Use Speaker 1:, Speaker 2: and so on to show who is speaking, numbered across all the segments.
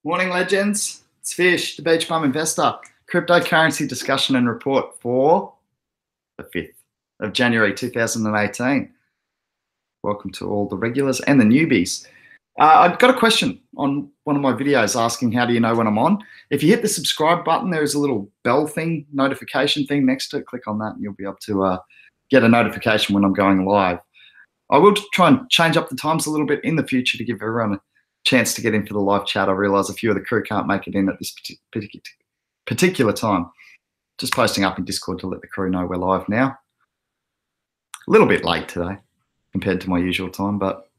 Speaker 1: Morning, legends. It's Fish, the Beach Bum Investor. Cryptocurrency discussion and report for the 5th of January 2018. Welcome to all the regulars and the newbies. I've got a question on one of my videos asking how do you know when I'm on. If you hit the subscribe button, there is a little bell thing, notification thing next to it. Click on that and you'll be able to get a notification when I'm going live. I will try and change up the times a little bit in the future to give everyone a chance to get into the live chat. I realise a few of the crew can't make it in at this particular time. Just posting up in Discord to let the crew know we're live now. A little bit late today compared to my usual time, but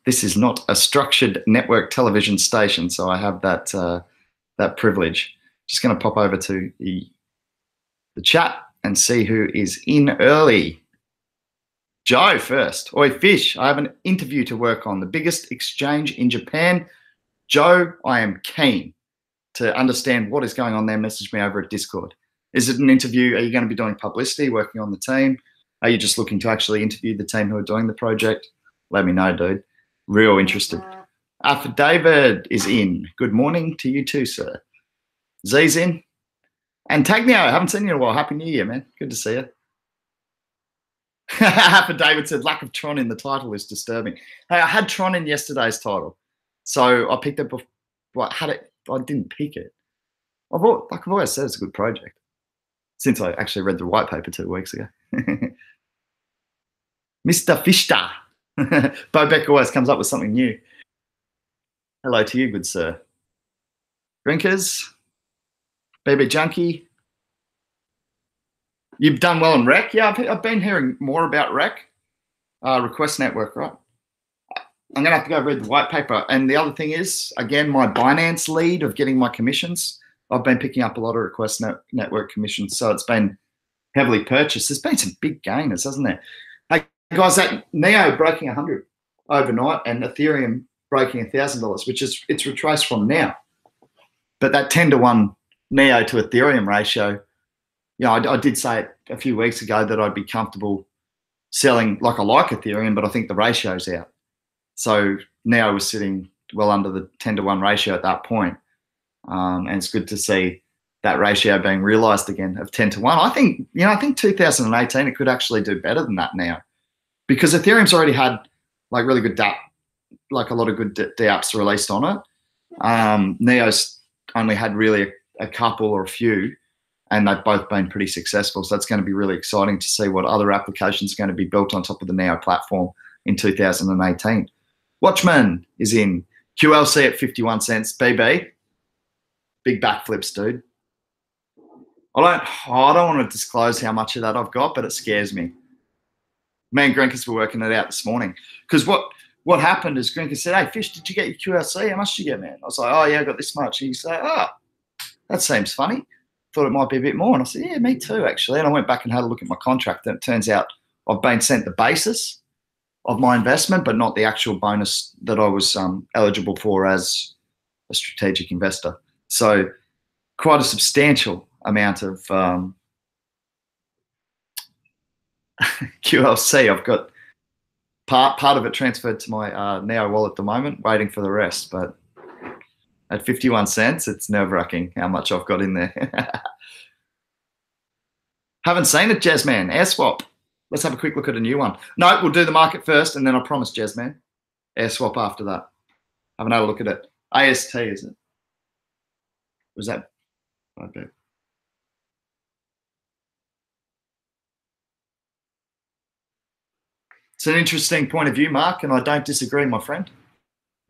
Speaker 1: this is not a structured network television station, so I have that privilege. Just going to pop over to the chat and see who is in early. Joe first. Oi, Fish, I have an interview to work on. The biggest exchange in Japan. Joe, I am keen to understand what is going on there. Message me over at Discord. Is it an interview? Are you going to be doing publicity, working on the team? Are you just looking to actually interview the team who are doing the project? Let me know, dude. Real interested. Alpha David is in. Good morning to you too, sir. Z's in. And Tagnio, I haven't seen you in a while. Happy New Year, man. Good to see you. For David said, lack of Tron in the title is disturbing. Hey, I had Tron in yesterday's title, so I picked it. Well, I didn't pick it. I've always said it's a good project since I actually read the white paper 2 weeks ago. Mr. Fishta. Bo Beck always comes up with something new. Hello to you, good sir. Drinkers, BB Junkie. You've done well on Rec. Yeah, I've been hearing more about Rec. Request Network, right? I'm going to have to go read the white paper. And the other thing is, again, my Binance lead of getting my commissions. I've been picking up a lot of Request Network commissions, so it's been heavily purchased. There's been some big gainers, hasn't there? Hey, guys, that Neo breaking 100 overnight and Ethereum breaking $1,000, which is, it's retraced from now. But that 10-to-1 Neo to Ethereum ratio, you know, I did say it a few weeks ago that I'd be comfortable selling, like I like Ethereum, but I think the ratio's out. So now we're sitting well under the 10-to-1 ratio at that point. And it's good to see that ratio being realized again of 10-to-1. I think 2018, it could actually do better than that now, because Ethereum's already had like really good dapp, like a lot of good dapps released on it. Neo's only had really a couple or a few, and they've both been pretty successful. So that's going to be really exciting to see what other applications are going to be built on top of the Neo platform in 2018. Watchman is in. QLC at 51 cents. BB, big backflips, dude. I don't want to disclose how much of that I've got, but it scares me. Me and Grinkus were working it out this morning. Because what happened is Grinkus said, hey, Fish, did you get your QLC? How much did you get, man? I was like, oh, yeah, I got this much. And he said, oh, that seems funny. Thought it might be a bit more. And I said, yeah, me too, actually. And I went back and had a look at my contract, and it turns out I've been sent the basis of my investment, but not the actual bonus that I was eligible for as a strategic investor. So quite a substantial amount of QLC. I've got part of it transferred to my Neo wallet at the moment, waiting for the rest. But at 51 cents, it's nerve-wracking how much I've got in there. Haven't seen it, Jazzman. Air swap. Let's have a quick look at a new one. No, we'll do the market first, and then I promise, Jazzman, air swap after that. Haven't had a look at it. AST, is it? Was that? Okay. It's an interesting point of view, Mark, and I don't disagree, my friend.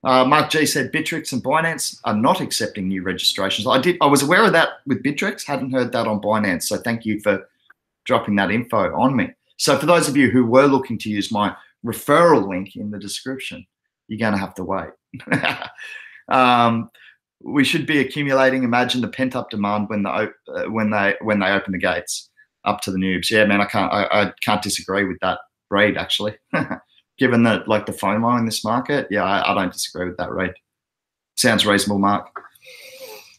Speaker 1: Mark G said Bittrex and Binance are not accepting new registrations. I was aware of that with Bittrex, hadn't heard that on Binance, so thank you for dropping that info on me. So for those of you who were looking to use my referral link in the description, you're going to have to wait. We should be accumulating. Imagine the pent-up demand when they open the gates up to the noobs. Yeah, man, I can't disagree with that read, actually. Given that, like, the FOMO in this market, yeah, I don't disagree with that read. Sounds reasonable, Mark.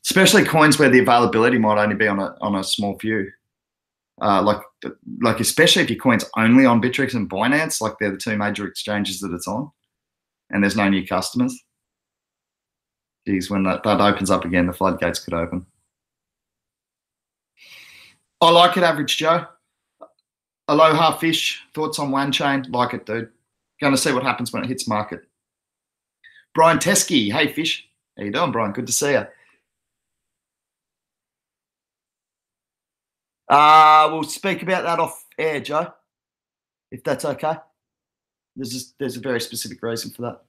Speaker 1: Especially coins where the availability might only be on a small few. Like especially if your coin's only on Bittrex and Binance, like they're the two major exchanges that it's on, and there's no new customers. Geez, when that opens up again, the floodgates could open. I like it, Average Joe. Aloha Fish, thoughts on One Chain? Like it, dude. Going to see what happens when it hits market. Brian Teskey, hey Fish. How you doing, Brian? Good to see you. We'll speak about that off air, Joe, if that's okay. There's a very specific reason for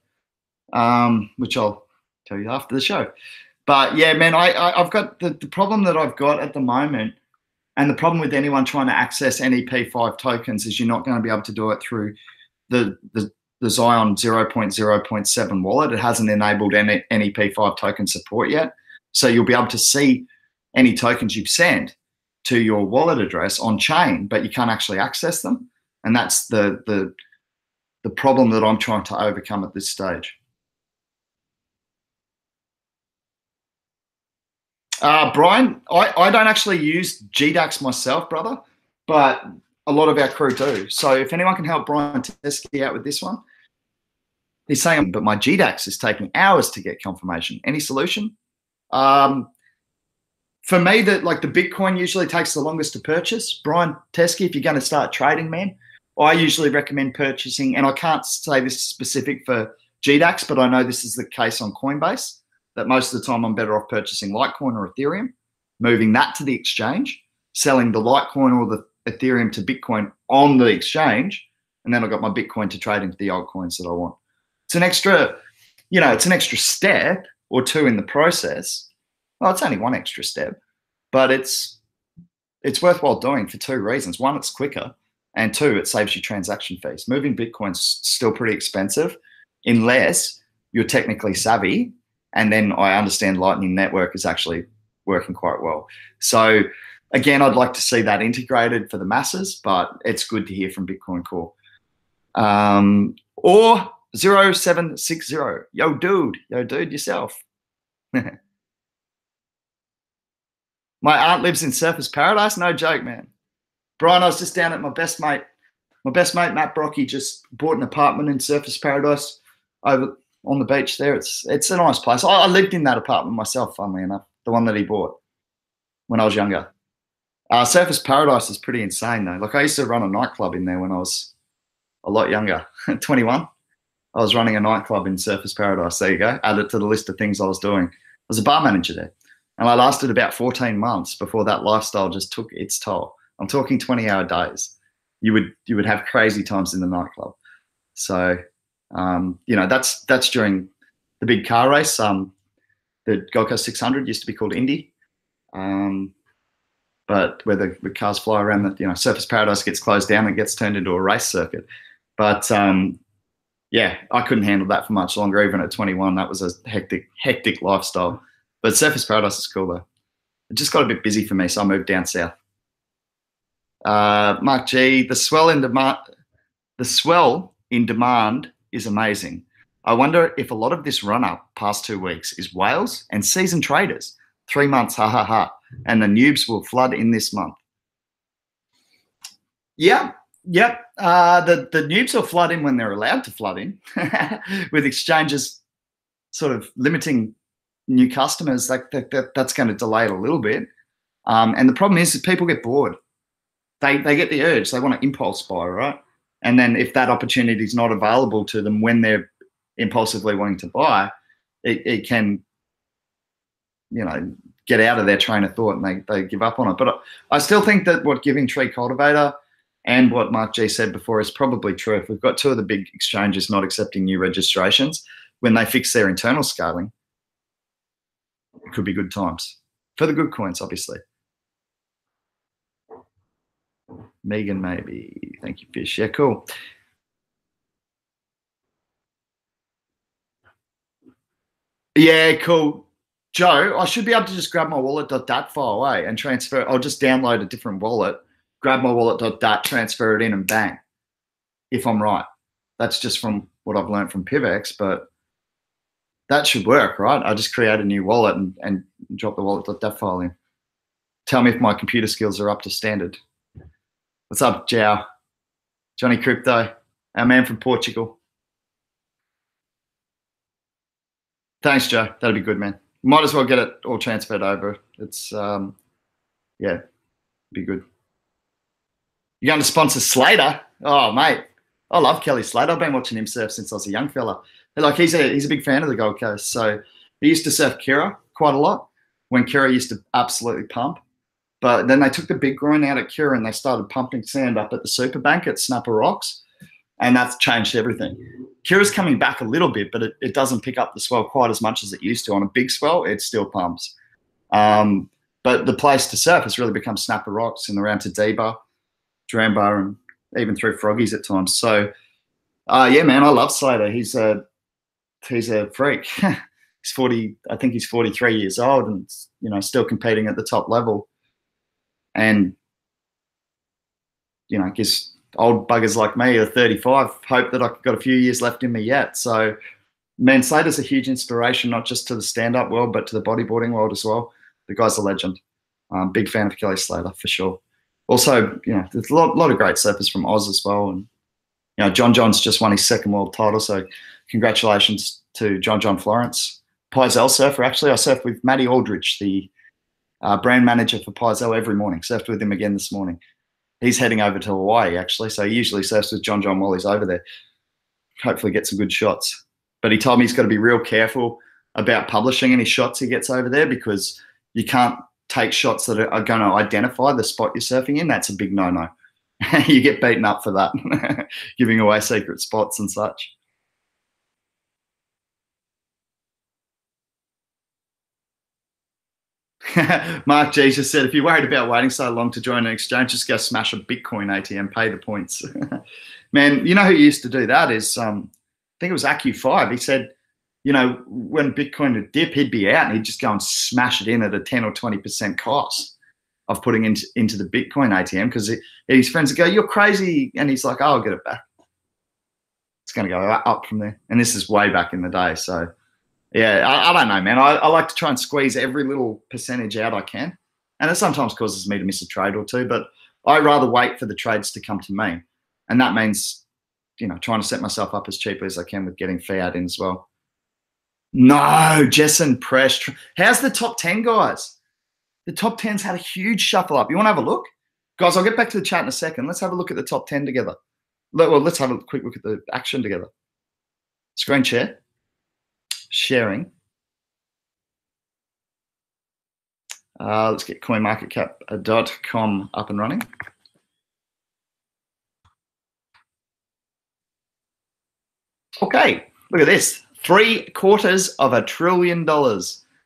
Speaker 1: that, which I'll tell you after the show. But yeah, man, I've got the problem that I've got at the moment, and the problem with anyone trying to access any P5 tokens is you're not going to be able to do it through the Zion 0.0.7 wallet. It hasn't enabled any P5 token support yet. So you'll be able to see any tokens you send to your wallet address on chain, but you can't actually access them. And that's the problem that I'm trying to overcome at this stage. Brian, I don't actually use GDAX myself, brother, but a lot of our crew do. So if anyone can help Brian Teskey out with this one, he's saying, but my GDAX is taking hours to get confirmation. Any solution? For me, the Bitcoin usually takes the longest to purchase. Brian Teskey, if you're going to start trading, man, I usually recommend purchasing, and I can't say this is specific for GDAX, but I know this is the case on Coinbase, that most of the time I'm better off purchasing Litecoin or Ethereum, moving that to the exchange, selling the Litecoin or the Ethereum to Bitcoin on the exchange, and then I've got my Bitcoin to trade into the altcoins that I want. It's an extra, it's an extra step or two in the process. Well, it's only one extra step, but it's worthwhile doing for two reasons. One, it's quicker, and two, it saves you transaction fees. Moving Bitcoin's still pretty expensive unless you're technically savvy, and then I understand Lightning Network is actually working quite well. So again, I'd like to see that integrated for the masses, but it's good to hear from Bitcoin Core. Or 0760, yo dude yourself. My aunt lives in Surfers Paradise. No joke, man. Brian, I was just down at my best mate. My best mate, Matt Brocky, just bought an apartment in Surfers Paradise over on the beach there. It's a nice place. I lived in that apartment myself, funnily enough, the one that he bought when I was younger. Surfers Paradise is pretty insane, though. Like, I used to run a nightclub in there when I was a lot younger, 21. I was running a nightclub in Surfers Paradise. There you go. Add it to the list of things I was doing. I was a bar manager there. And I lasted about 14 months before that lifestyle just took its toll. I'm talking 20-hour days. You would have crazy times in the nightclub. So, that's during the big car race. The Gold Coast 600 used to be called Indy, but where the cars fly around, Surfers Paradise gets closed down and gets turned into a race circuit. But yeah, I couldn't handle that for much longer. Even at 21, that was a hectic lifestyle. But Surfers Paradise is cool though. It just got a bit busy for me, so I moved down south. Mark G, the swell in demand is amazing. I wonder if a lot of this run up past 2 weeks is whales and seasoned traders. 3 months, ha ha ha, and the noobs will flood in this month. Yeah, yep. The noobs will flood in when they're allowed to flood in, with exchanges sort of limiting new customers. That's going to delay it a little bit. And the problem is that people get bored. They get the urge. They want to impulse buy, right? And then if that opportunity is not available to them when they're impulsively wanting to buy, it can, get out of their train of thought and they give up on it. But I still think that what Giving Tree Cultivator and what Mark G said before is probably true. If we've got two of the big exchanges not accepting new registrations, when they fix their internal scaling, it could be good times for the good coins, obviously. Megan, maybe. Thank you, Fish. Yeah, cool. Yeah, cool. Joe, I should be able to just grab my wallet.dat file away and transfer. I'll just download a different wallet, grab my wallet.dat, transfer it in, and bang, if I'm right. That's just from what I've learned from PIVX, but that should work, right? I just create a new wallet and drop the wallet.dat file in. Tell me if my computer skills are up to standard. What's up, Jow? Johnny Crypto, our man from Portugal. Thanks, Joe. That'd be good, man. Might as well get it all transferred over. It's yeah, be good. You're going to sponsor Slater? Oh, mate, I love Kelly Slater. I've been watching him surf since I was a young fella. Like he's a big fan of the Gold Coast. So he used to surf Kira quite a lot when Kira used to absolutely pump. But then they took the big groin out at Kira and they started pumping sand up at the Super Bank at Snapper Rocks, and that's changed everything. Kira's coming back a little bit, but it doesn't pick up the swell quite as much as it used to. On a big swell, it still pumps. But the place to surf has really become Snapper Rocks and around Tadiba, Drambar, and even through Froggies at times. So, yeah, man, I love Slater. He's a freak. He's 40. I think he's 43 years old, and still competing at the top level. And I guess old buggers like me are 35 hope that I've got a few years left in me yet. So, man, Slater's a huge inspiration, not just to the stand-up world, but to the bodyboarding world as well. The guy's a legend. Big fan of Kelly Slater for sure. Also, there's a lot of great surfers from Oz as well. And, John John's just won his second world title. So congratulations to John Florence. Pizel surfer, actually. I surfed with Matty Aldridge, the brand manager for Pizel, every morning. Surfed with him again this morning. He's heading over to Hawaii, actually. So he usually surfs with John while he's over there. Hopefully get some good shots. But he told me he's got to be real careful about publishing any shots he gets over there, because you can't take shots that are going to identify the spot you're surfing in. That's a big no-no. You get beaten up for that, giving away secret spots and such. Mark G just said, if you're worried about waiting so long to join an exchange, just go smash a Bitcoin ATM, pay the points. Man, you know who used to do that is, I think it was AQ5. He said, when Bitcoin would dip, he'd be out and he'd just go and smash it in at a 10 or 20% cost of putting into the Bitcoin ATM, because his friends would go, you're crazy. And he's like, oh, I'll get it back. It's going to go up from there. And this is way back in the day. So, yeah, I don't know, man. I like to try and squeeze every little percentage out I can. And it sometimes causes me to miss a trade or two, but I rather wait for the trades to come to me. And that means, trying to set myself up as cheaply as I can with getting fiat in as well. No, Jessen Press. How's the top 10, guys? The top 10's had a huge shuffle up. You want to have a look? Guys, I'll get back to the chat in a second. Let's have a look at the top 10 together. Well, let's have a quick look at the action together. Screen share. Sharing. Let's get coinmarketcap.com up and running. Okay, look at this. $750 billion. I'm going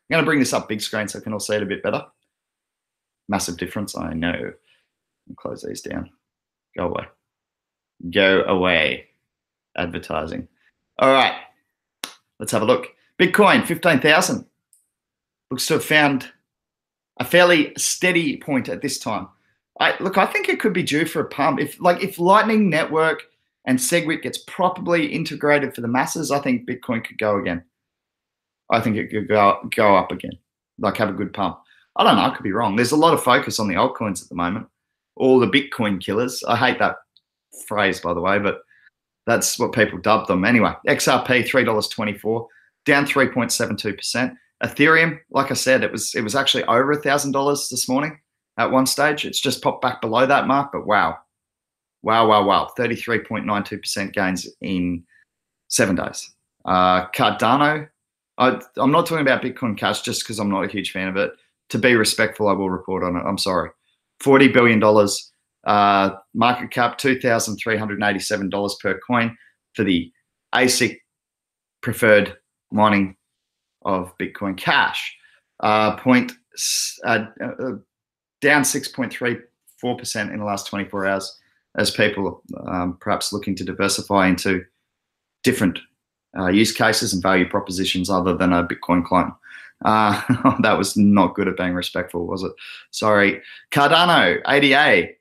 Speaker 1: to bring this up big screen so I can all see it a bit better. Massive difference, I know. I'll close these down. Go away. Go away. Advertising. All right. Let's have a look. Bitcoin, 15,000. Looks to have found a fairly steady point at this time. I think it could be due for a pump. If Lightning Network and SegWit gets properly integrated for the masses, I think Bitcoin could go again. I think it could go up again, have a good pump. I don't know. I could be wrong. There's a lot of focus on the altcoins at the moment. All the Bitcoin killers. I hate that phrase, by the way, but that's what people dubbed them. Anyway, XRP, $3.24, down 3.72%. Ethereum, like I said, it was actually over $1,000 this morning at one stage. It's just popped back below that mark, but wow. 33.92% gains in 7 days. Cardano, I'm not talking about Bitcoin Cash just because I'm not a huge fan of it. To be respectful, I will report on it. I'm sorry. $40 billion, market cap $2,387 per coin for the ASIC preferred mining of Bitcoin Cash. Down 6.34% in the last 24 hours as people perhaps looking to diversify into different use cases and value propositions other than a Bitcoin client. That was not good at being respectful, was it? Sorry. Cardano, ADA,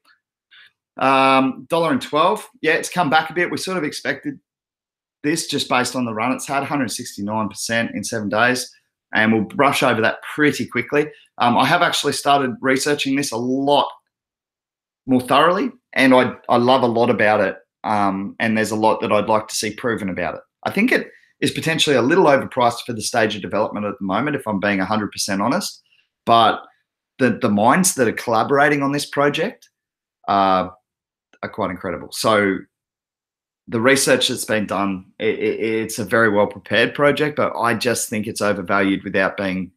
Speaker 1: $1.12. Yeah, it's come back a bit. We sort of expected this just based on the run it's had, 169% in 7 days, and we'll brush over that pretty quickly. I have actually started researching this a lot more thoroughly, and I love a lot about it, and there's a lot that I'd like to see proven about it. I think is potentially a little overpriced for the stage of development at the moment, if I'm being 100% honest. But the minds that are collaborating on this project are quite incredible. So the research that's been done, it's a very well prepared project, but I just think it's overvalued without being.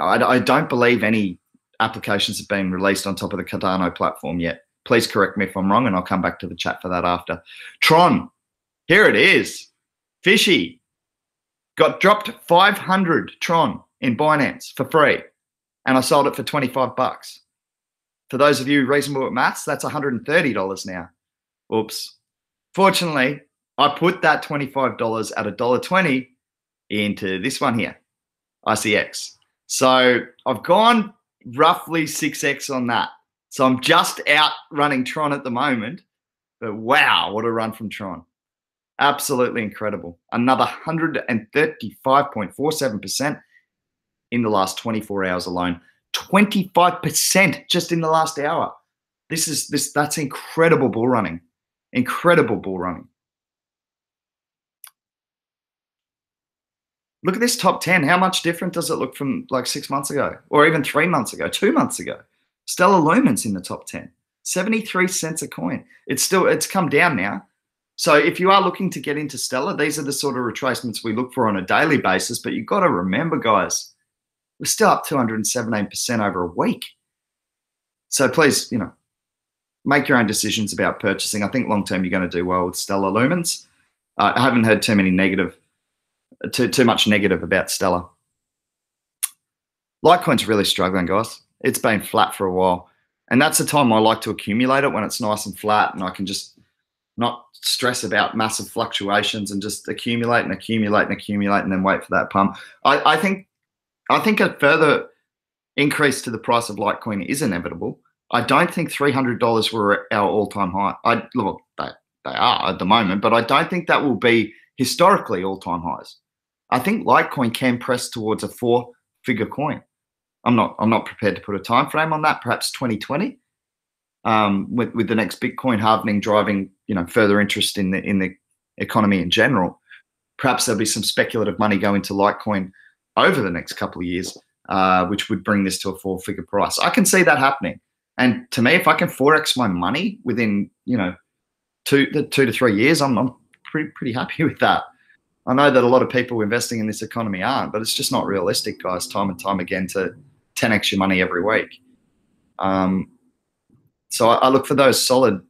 Speaker 1: I don't believe any applications have been released on top of the Cardano platform yet. Please correct me if I'm wrong, and I'll come back to the chat for that after. Tron, here it is. Fishy got dropped 500 Tron in Binance for free, and I sold it for 25 bucks. For those of you reasonable at maths, that's $130 now. Oops. Fortunately, I put that $25 at $1.20 into this one here, ICX. So I've gone roughly 6x on that. So I'm just out running Tron at the moment. But wow, what a run from Tron. Absolutely incredible. Another 135.47% in the last 24 hours alone. 25% just in the last hour. That's incredible bull running. Incredible bull running. Look at this top 10. How much different does it look from like 6 months ago, or even 3 months ago, 2 months ago? Stellar Lumen's in the top 10, 73 cents a coin. It's come down now. So if you are looking to get into Stellar, these are the sort of retracements we look for on a daily basis. But you've got to remember, guys, we're still up 217% over a week. So please, make your own decisions about purchasing. I think long term you're going to do well with Stellar Lumens. I haven't heard too much negative about Stellar. Litecoin's really struggling, guys. It's been flat for a while, and that's the time I like to accumulate it, when it's nice and flat, and I can just not stress about massive fluctuations and just accumulate and accumulate and accumulate, and then wait for that pump. I think a further increase to the price of Litecoin is inevitable. I don't think $300 were our all-time high. Look, they are at the moment, but I don't think that will be historically all-time highs. I think Litecoin can press towards a 4-figure coin. I'm not prepared to put a time frame on that. Perhaps 2020, with the next Bitcoin halving driving further interest in the economy in general. Perhaps there'll be some speculative money go into Litecoin over the next couple of years, which would bring this to a 4-figure price. I can see that happening. And to me, if I can 4x my money within 2 to 3 years, I'm pretty happy with that. I know that a lot of people investing in this economy aren't, but it's just not realistic, guys, time and time again, to 10x your money every week. So I look for those solid,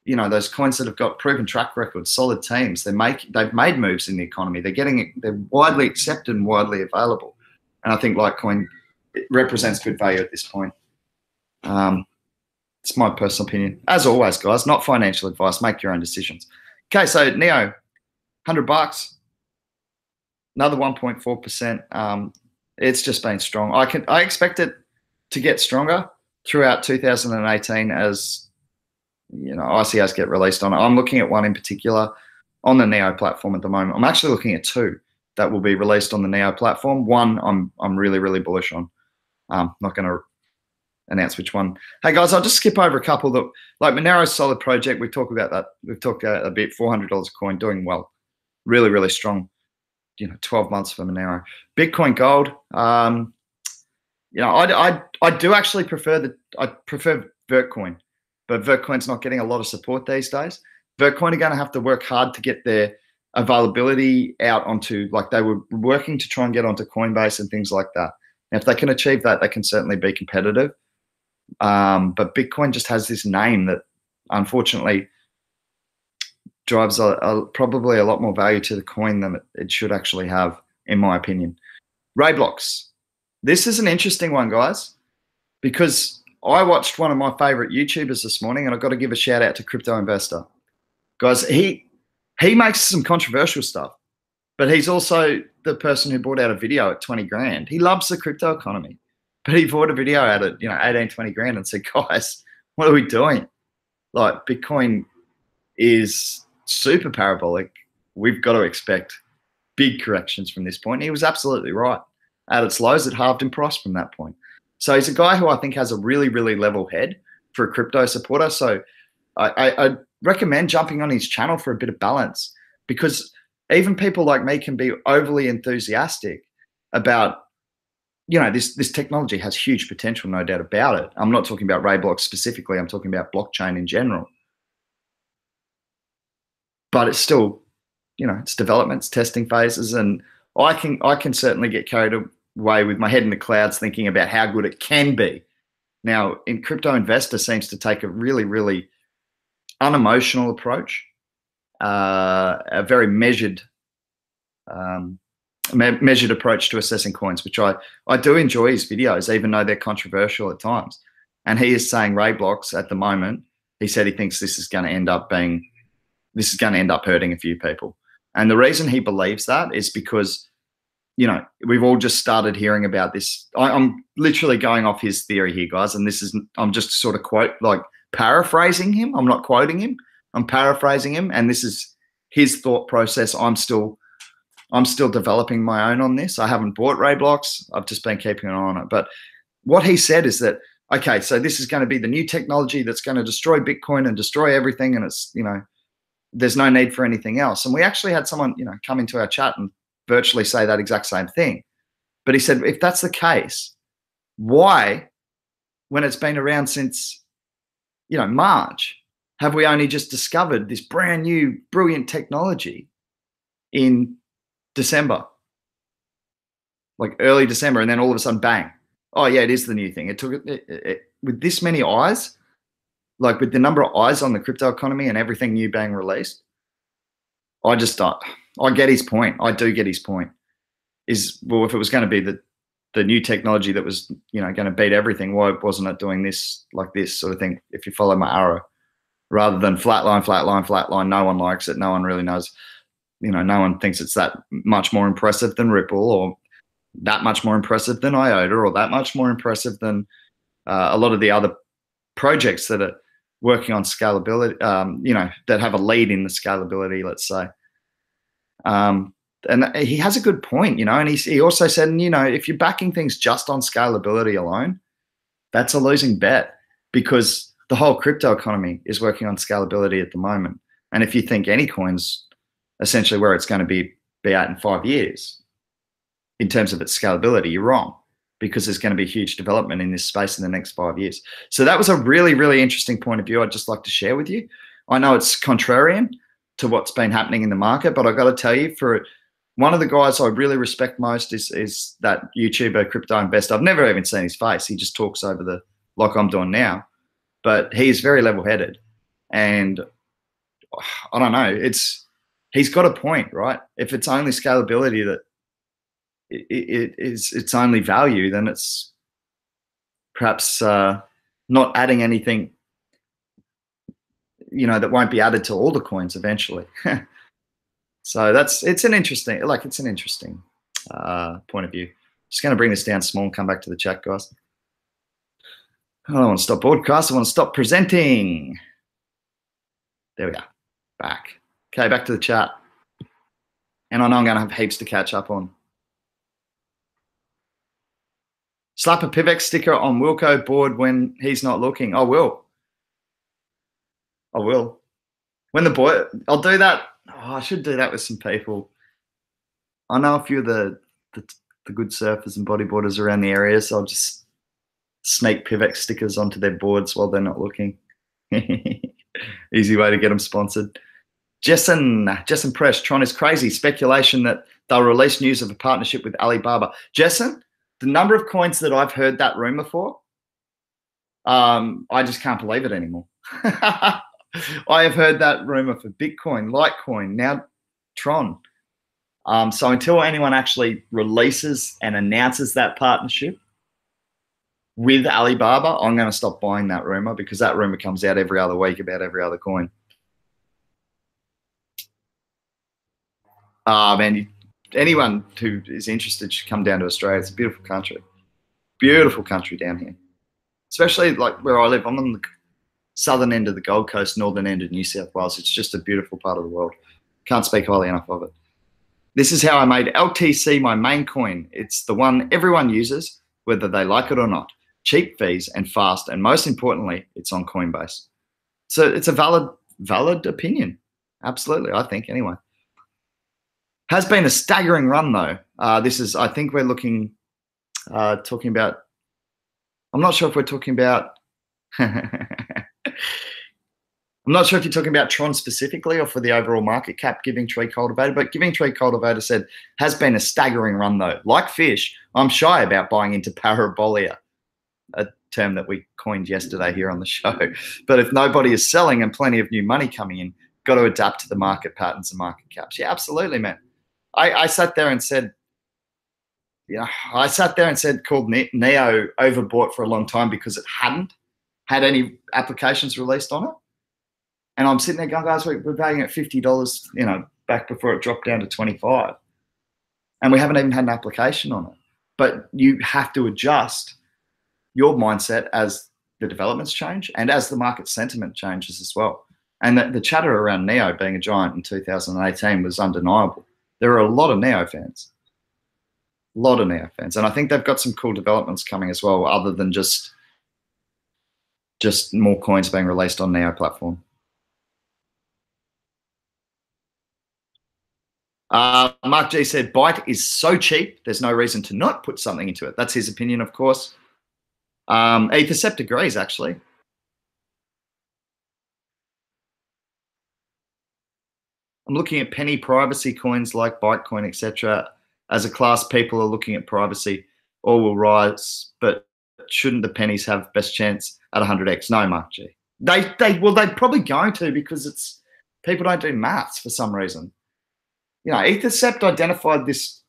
Speaker 1: those coins that have got proven track records, solid teams. They've made moves in the economy. They're widely accepted and widely available. And I think Litecoin represents good value at this point. It's my personal opinion. As always, guys, not financial advice. Make your own decisions. Okay, so Neo, $100, another 1.4%. It's just been strong. I expect it to get stronger throughout 2018 as ICOs get released on it. I'm looking at one in particular on the Neo platform at the moment. I'm actually looking at 2 that will be released on the Neo platform. One I'm really, really bullish on. Not going to announce which one. Hey guys, I'll just skip over a couple that, like Monero's solid project. We talked about that. We've talked a bit. $400 a coin, doing well. Really, really strong. 12 months for Monero. Bitcoin Gold. I do actually prefer Vertcoin, but Vertcoin's not getting a lot of support these days. Vertcoin are going to have to work hard to get their availability out onto, like they were working to try and get onto Coinbase and things like that. And if they can achieve that, they can certainly be competitive. But Bitcoin just has this name that unfortunately drives probably a lot more value to the coin than it should actually have, in my opinion. Rayblox. This is an interesting one, guys, because I watched one of my favorite YouTubers this morning, and I've got to give a shout out to Crypto Investor. Guys, he makes some controversial stuff, but he's also the person who bought out a video at 20 grand. He loves the crypto economy, but he bought a video out at 18, 20 grand and said, guys, what are we doing? Like, Bitcoin is super parabolic. We've got to expect big corrections from this point. And he was absolutely right. At its lows, it halved in price from that point. So he's a guy who I think has a really, really level head for a crypto supporter. So I recommend jumping on his channel for a bit of balance, because even people like me can be overly enthusiastic about, you know, this technology has huge potential, no doubt about it. I'm not talking about Rayblock specifically. I'm talking about blockchain in general. But it's still, you know, it's developments, testing phases, and I can certainly get carried away with my head in the clouds thinking about how good it can be. Now, in Crypto Investor seems to take a really, really unemotional approach, a very measured approach to assessing coins, which I do enjoy his videos, even though they're controversial at times. And he is saying Rayblock at the moment, he said he thinks this is going to end up hurting a few people. And the reason he believes that is because, you know, we've all just started hearing about this. I'm literally going off his theory here, guys, and I'm just sort of paraphrasing him. I'm not quoting him. I'm paraphrasing him, and this is his thought process. I'm still developing my own on this. I haven't bought Rayblock. I've just been keeping an eye on it. But what he said is that, okay, so this is going to be the new technology that's going to destroy Bitcoin and destroy everything, and it's, you know, there's no need for anything else. And we actually had someone, you know, come into our chat and virtually say that exact same thing. But he said, if that's the case, why, when it's been around since, you know, March, have we only just discovered this brand new, brilliant technology in December, like early December, and then all of a sudden, bang! Oh yeah, it is the new thing. It took it with this many eyes, like with the number of eyes on the crypto economy and everything new being released. I get his point. I do get his point. Is, well, if it was going to be the new technology that was, you know, going to beat everything, why wasn't it doing this, like this sort of thing? If you follow my arrow, rather than flatline, flatline, flatline, no one likes it. No one really knows. You know, no one thinks it's that much more impressive than Ripple, or that much more impressive than IOTA, or that much more impressive than a lot of the other projects that are working on scalability, you know, that have a lead in the scalability, let's say. And he has a good point, you know, and he also said, you know, if you're backing things just on scalability alone, that's a losing bet, because the whole crypto economy is working on scalability at the moment. And if you think any coin's essentially where it's going to be at in 5 years in terms of its scalability, you're wrong, because there's going to be huge development in this space in the next 5 years. So that was a really, really interesting point of view I'd just like to share with you. I know it's contrarian to what's been happening in the market, but I've got to tell you, for one of the guys I really respect most is that YouTuber Crypto Investor. I've never even seen his face. He just talks over like I'm doing now, but he's very level-headed. And I don't know, he's got a point, right? If it's only scalability that it's only value, then it's perhaps not adding anything, you know, that won't be added to all the coins eventually. So it's an interesting point of view. Just going to bring this down small and come back to the chat, guys. I don't want to stop broadcast. I want to stop presenting. There we go. Back. Okay, back to the chat. And I know I'm going to have heaps to catch up on. Slap a PIVX sticker on Wilco board when he's not looking. I will. When the boy, I'll do that. Oh, I should do that with some people. I know a few of the good surfers and bodyboarders around the area, so I'll just sneak PIVX stickers onto their boards while they're not looking. Easy way to get them sponsored. Jessen Press, Tron is crazy. Speculation that they'll release news of a partnership with Alibaba. Jessen, the number of coins that I've heard that rumor for, I just can't believe it anymore. I have heard that rumor for Bitcoin, Litecoin, now Tron. So until anyone actually releases and announces that partnership with Alibaba, I'm going to stop buying that rumor, because that rumor comes out every other week about every other coin. Man, anyone who is interested should come down to Australia. It's a beautiful country. Beautiful country down here. Especially like where I live. I'm on the southern end of the Gold Coast, northern end of New South Wales. It's just a beautiful part of the world. Can't speak highly enough of it. This is how I made LTC my main coin. It's the one everyone uses, whether they like it or not. Cheap fees and fast, and most importantly, it's on Coinbase. So it's a valid opinion. Absolutely, I think, anyway. Has been a staggering run though. This is, I think we're looking, talking about, I'm not sure if we're talking about, I'm not sure if you're talking about Tron specifically or for the overall market cap, Giving Tree Cultivator, but Giving Tree Cultivator said, has been a staggering run though. Like fish, I'm shy about buying into parabolia, a term that we coined yesterday here on the show. But if nobody is selling and plenty of new money coming in, got to adapt to the market patterns and market caps. Yeah, absolutely, man. I sat there and said, called Neo overbought for a long time because it hadn't had any applications released on it. And I'm sitting there going, guys, we're valuing at $50, back before it dropped down to 25. And we haven't even had an application on it. But you have to adjust your mindset as the developments change and as the market sentiment changes as well. And the chatter around Neo being a giant in 2018 was undeniable. There are a lot of Neo fans. A lot of Neo fans. And I think they've got some cool developments coming as well, other than just more coins being released on Neo platform. Mark G said, Byte is so cheap, there's no reason to not put something into it. That's his opinion, of course. Ethercept agrees, actually. I'm looking at penny privacy coins like Bytecoin, etc. As a class, people are looking at privacy. All will rise, but shouldn't the pennies have best chance at 100x? No, Mark G. They're probably going to, because it's people don't do maths for some reason. Ethercept identified this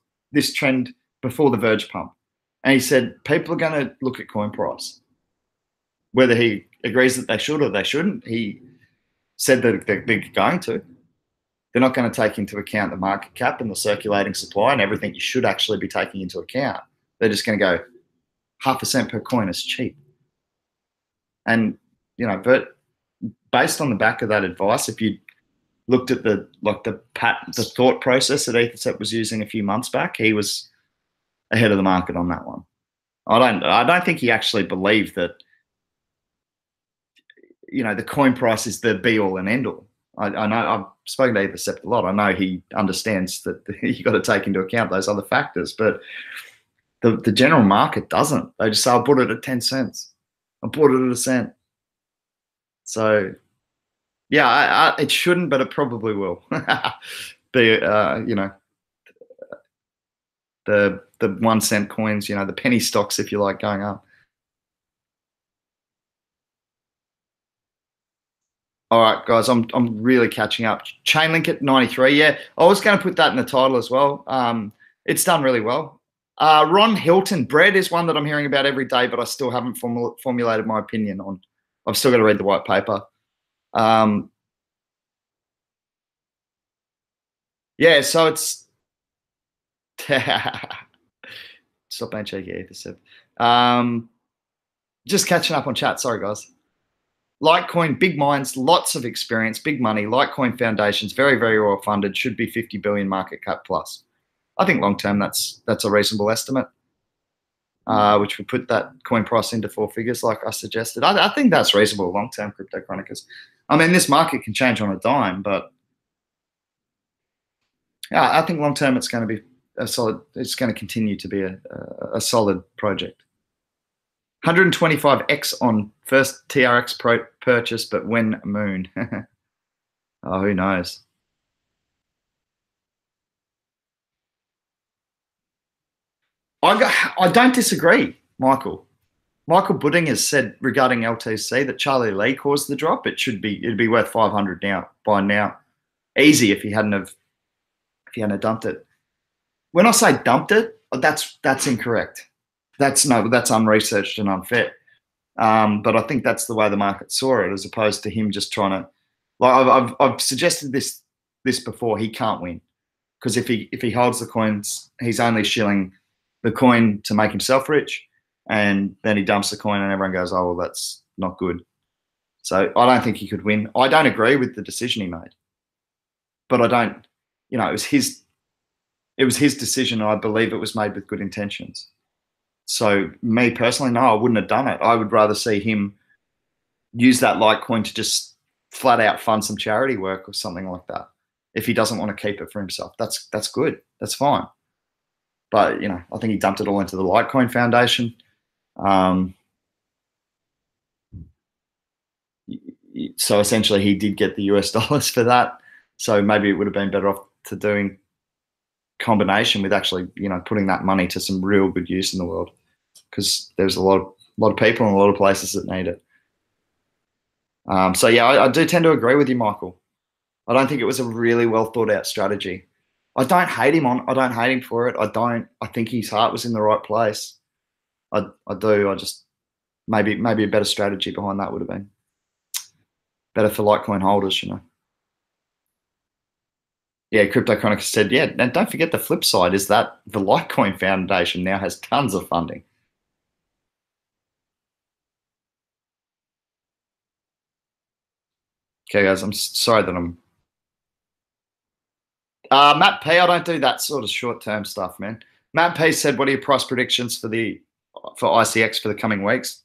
Speaker 1: trend before the Verge pump, and he said people are going to look at coin price. Whether he agrees that they should or they shouldn't, he said that they're going to. They're not going to take into account the market cap and the circulating supply and everything you should actually be taking into account. They're just going to go 0.5 cent per coin is cheap. And, but based on the back of that advice, if you looked at the thought process that Ethercept was using a few months back, he was ahead of the market on that one. I don't think he actually believed that, the coin price is the be all and end all. I know I've spoken to Ethercept a lot. I know he understands that you got to take into account those other factors, but the general market doesn't. They just say, I bought it at 10 cents. I bought it at a cent. So, yeah, it shouldn't, but it probably will be, the 1 cent coins, the penny stocks, if you like, going up. All right, guys, I'm really catching up. Chainlink at 93. Yeah, I was going to put that in the title as well. It's done really well. Ron Hilton, bread is one that I'm hearing about every day, but I still haven't formulated my opinion on. I've still got to read the white paper. Yeah, so it's stop being cheeky, Ethercept. Just catching up on chat. Sorry, guys. Litecoin, big minds, lots of experience, big money. Litecoin foundations, very, very well funded, should be 50 billion market cap plus. I think long term that's a reasonable estimate, which would put that coin price into 4 figures, like I suggested. I think that's reasonable long term, Crypto Chronicles. I mean, this market can change on a dime, but yeah, I think long term it's going to be a solid. It's going to continue to be a solid project. 125x on first TRX purchase, but when moon? Oh, who knows? I don't disagree, Michael. Michael Budding has said regarding LTC that Charlie Lee caused the drop. It'd be worth 500 now by now, easy if he hadn't dumped it. When I say dumped it, that's incorrect. That's unresearched and unfair. But I think that's the way the market saw it, as opposed to him just trying to. Like I've suggested this before. He can't win because if he holds the coins, he's only shilling the coin to make himself rich, and then he dumps the coin, and everyone goes, "Oh, well, that's not good." So I don't think he could win. I don't agree with the decision he made, but I don't. It was his decision. And I believe it was made with good intentions. So me personally, no, I wouldn't have done it. I would rather see him use that Litecoin to just flat out fund some charity work or something like that. if he doesn't want to keep it for himself. That's good. That's fine. But, you know, I think he dumped it all into the Litecoin Foundation. So essentially he did get the US dollars for that. So maybe it would have been better off to doing combination with actually, you know, putting that money to some real good use in the world, because there's a lot of people in a lot of places that need it. So yeah, I do tend to agree with you, Michael. I don't think it was a really well thought out strategy. I don't hate him for it. I think his heart was in the right place. I do. I just maybe a better strategy behind that would have been better for Litecoin holders, you know. Yeah, Crypto Chronicles said, yeah, and don't forget the flip side is that the Litecoin Foundation now has tons of funding. Okay, guys, I'm sorry that I'm... Matt P, I don't do that sort of short-term stuff, man. Matt P said, what are your price predictions for ICX for the coming weeks?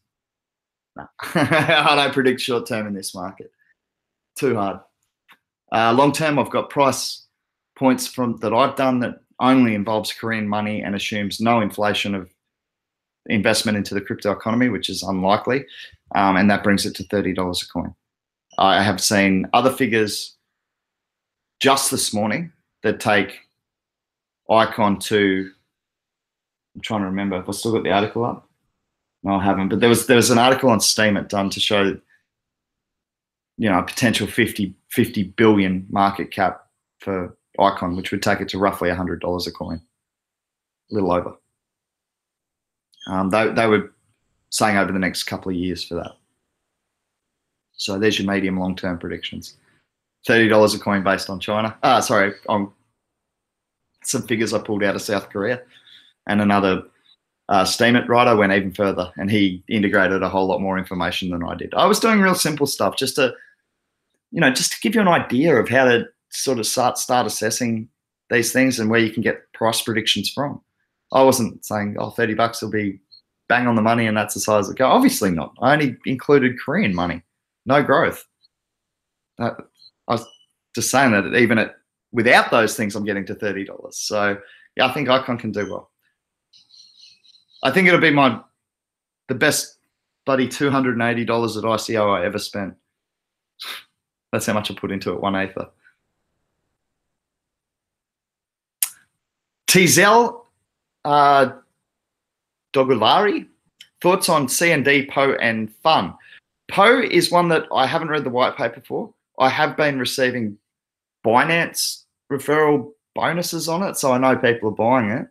Speaker 1: No. I don't predict short-term in this market. Too hard. Long-term, I've got price points that I've done that only involves Korean money and assumes no inflation of investment into the crypto economy, which is unlikely, and that brings it to $30 a coin. I have seen other figures just this morning that take Icon to, I'm trying to remember if I still got the article up. No, I haven't, but there was an article on Steam done to show, you know, a potential 50 billion market cap for Icon, which would take it to roughly $100 a coin, a little over. They were saying over the next couple of years for that. So there's your medium long-term predictions. $30 a coin based on China. Sorry, on some figures I pulled out of South Korea. And another Steemit writer went even further, and he integrated a whole lot more information than I did. I was doing real simple stuff just to give you an idea of how to sort of start assessing these things and where you can get price predictions from. I wasn't saying, oh, $30 will be bang on the money and that's the size it go. Obviously not. I only included Korean money, no growth. I was just saying that even without those things, I'm getting to $30. So yeah, I think Icon can do well. I think it'll be the best bloody $280 at ICO I ever spent. That's how much I put into it, 1/8. Tezel Dogulari, thoughts on CND, PO, and Fun. PO is one that I haven't read the white paper for. I have been receiving Binance referral bonuses on it, so I know people are buying it,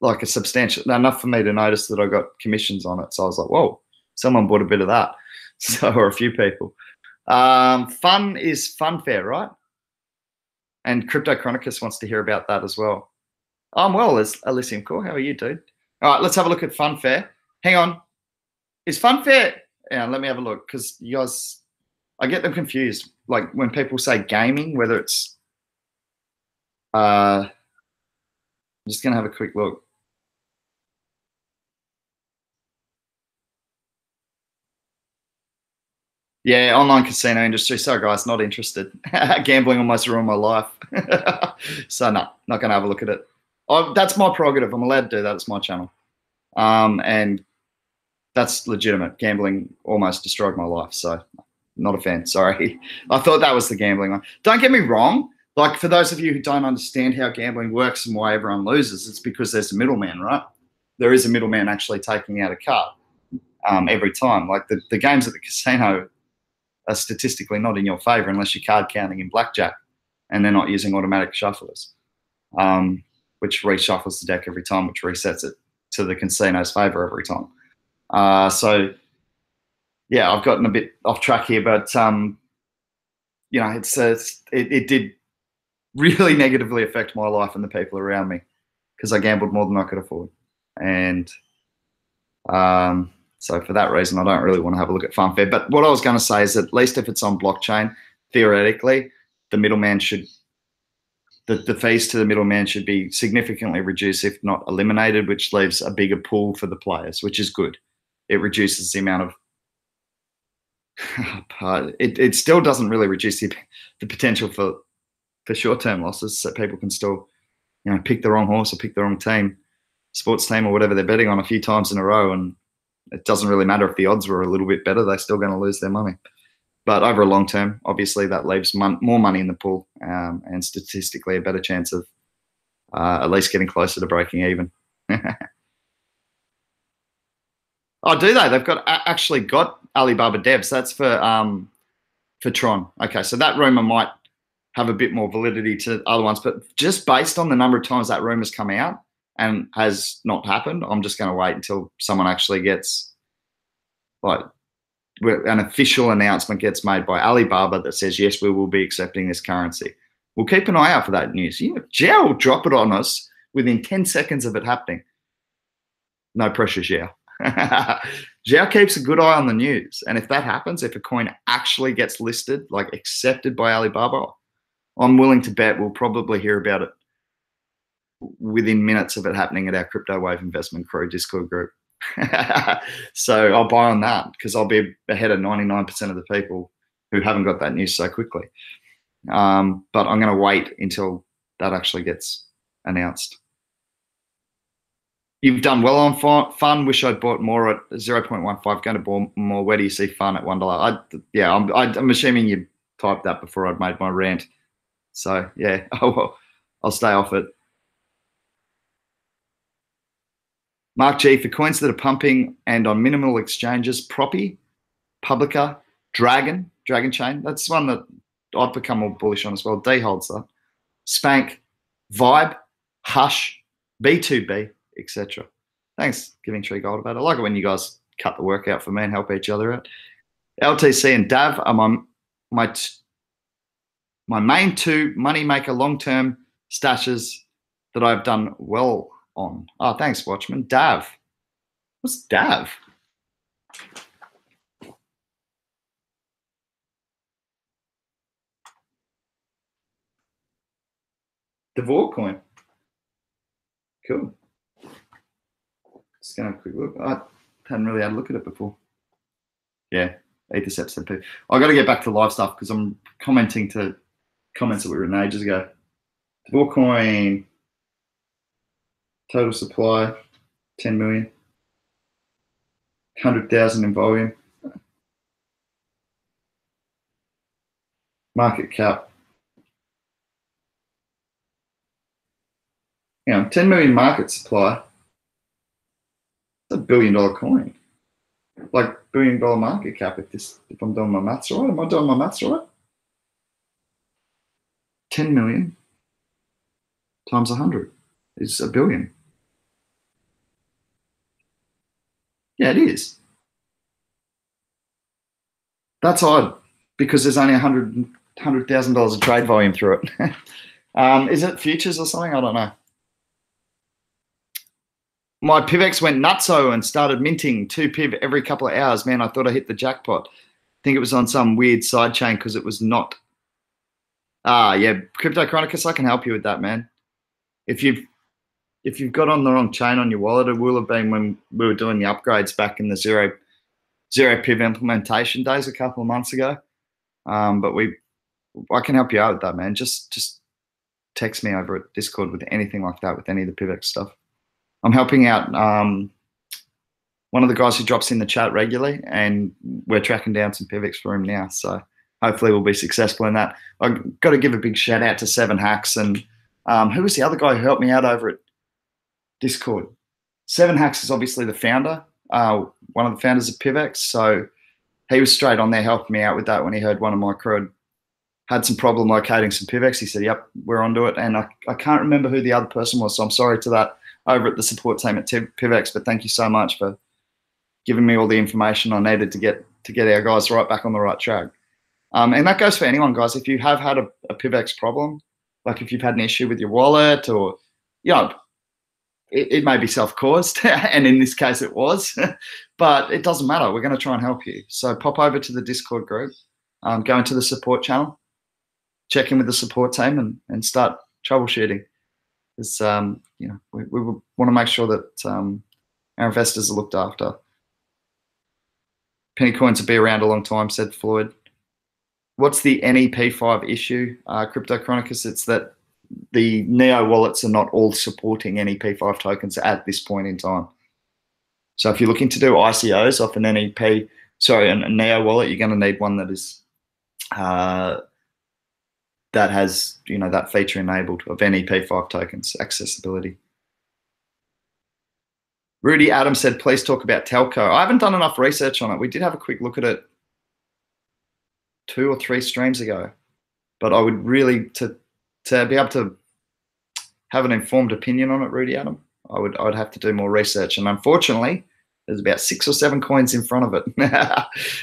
Speaker 1: like a substantial, enough for me to notice that I got commissions on it. So I was like, whoa, someone bought a bit of that. So, or a few people. Fun is Funfair, right? And Crypto Chronicus wants to hear about that as well. I'm well, Elysium Core. How are you, dude? All right, let's have a look at Funfair. Hang on. Is Funfair... Yeah, let me have a look, because you guys... I get them confused. Like when people say gaming, whether it's... I'm just going to have a quick look. Yeah, online casino industry. Sorry, guys, not interested. Gambling almost ruined my life. So, no, not going to have a look at it. That's my prerogative. I'm allowed to do that. It's my channel. And that's legitimate. Gambling almost destroyed my life. So, not a fan. Sorry. I thought that was the gambling one. Don't get me wrong. Like, for those of you who don't understand how gambling works and why everyone loses, it's because there's a middleman, right? There is a middleman actually taking out a card every time. Like, the games at the casino are statistically not in your favor unless you're card counting in blackjack, and they're not using automatic shufflers, which reshuffles the deck every time, which resets it to the casino's favor every time. So, yeah, I've gotten a bit off track here, but you know, it did really negatively affect my life and the people around me because I gambled more than I could afford, and so for that reason, I don't really want to have a look at Funfair. But what I was going to say is that at least if it's on blockchain, theoretically, the middleman should, the fees to the middleman should be significantly reduced, if not eliminated, which leaves a bigger pool for the players, which is good. It reduces the amount of, it still doesn't really reduce the potential for for short-term losses, so people can still, pick the wrong horse or pick the wrong team, sports team or whatever they're betting on a few times in a row, and it doesn't really matter if the odds were a little bit better; they're still going to lose their money. But over a long term, obviously that leaves more money in the pool, and statistically a better chance of at least getting closer to breaking even. Oh, do they? They've actually got Alibaba devs. That's for Tron. Okay, so that rumor might have a bit more validity to other ones, but just based on the number of times that rumor's come out and has not happened, I'm just going to wait until someone actually gets, like, an official announcement gets made by Alibaba that says, yes, we will be accepting this currency. We'll keep an eye out for that news. Zhao will drop it on us within 10 seconds of it happening. No pressure, Zhao. Zhao keeps a good eye on the news. And if that happens, if a coin actually gets listed, like accepted by Alibaba, I'm willing to bet we'll probably hear about it within minutes of it happening at our Crypto Wave Investment Crew Discord group. So I'll buy on that because I'll be ahead of 99% of the people who haven't got that news so quickly. But I'm going to wait until that actually gets announced. You've done well on fun. Wish I'd bought more at 0.15. Going to buy more. Where do you see fun at $1? I'm assuming you typed that before I'd made my rant. So yeah, I'll stay off it. Mark G, for coins that are pumping and on minimal exchanges, Proppy, Publica, Dragon Chain. That's one that I've become more bullish on as well. D holds that. Spank, Vibe, Hush, B2B, etc. Thanks, Giving Tree Gold about it. I like it when you guys cut the work out for me and help each other out. LTC and DAV are my main two moneymaker long-term stashes that I've done well on. Oh, thanks, Watchman. DAV. What's DAV? Devore coin. Cool. Just going to have a quick look. I hadn't really had a look at it before. Yeah, Ethercept SMP. I've got to get back to live stuff because I'm commenting to comments that we were in ages ago. Devore coin, total supply, 10 million. 100,000 in volume. Market cap. 10 million market supply. It's $1 billion coin. Like $1 billion market cap if I'm doing my maths right. Am I doing my maths right? 10 million times 100 is $1 billion. Yeah, it is. That's odd because there's only $100,000 of trade volume through it. Is it futures or something? I don't know. My PIVX went nutso and started minting 2 PIV every couple of hours. Man, I thought I hit the jackpot. I think it was on some weird side chain because it was not. Yeah, Crypto Chronicus, I can help you with that, man. If you've got on the wrong chain on your wallet, it will have been when we were doing the upgrades back in the zero PIV implementation days a couple of months ago. But I can help you out with that, man. Just text me over at Discord with anything like that, with any of the PIVX stuff. I'm helping out one of the guys who drops in the chat regularly, and we're tracking down some PIVX for him now. So hopefully we'll be successful in that. I've got to give a big shout out to 7 Hacks and who was the other guy who helped me out over at Discord? 7 Hacks is obviously the founder, one of the founders of PIVX. So he was straight on there helping me out with that when he heard one of my crew had some problem locating some PIVX. He said, yep, we're onto it. And I can't remember who the other person was, so I'm sorry to that over at the support team at PIVX, but thank you so much for giving me all the information I needed to get our guys right back on the right track. And that goes for anyone, guys. If you have had a PIVX problem, like if you've had an issue with your wallet or, it may be self-caused, and in this case it was, but it doesn't matter. We're going to try and help you. So pop over to the Discord group, go into the support channel, check in with the support team and start troubleshooting. Because, we want to make sure that our investors are looked after. Penny coins will be around a long time, said Floyd. what's the NEP5 issue, Crypto Chronicus? It's that the Neo wallets are not all supporting NEP5 tokens at this point in time. So if you're looking to do ICOs off an a Neo wallet, you're going to need one that is that has, you know, that feature enabled of NEP5 tokens accessibility. Rudy Adams said, please talk about telco. I haven't done enough research on it. We did have a quick look at it 2 or 3 streams ago, but I would really, to be able to have an informed opinion on it, Rudy Adam, I would have to do more research. And unfortunately, there's about 6 or 7 coins in front of it.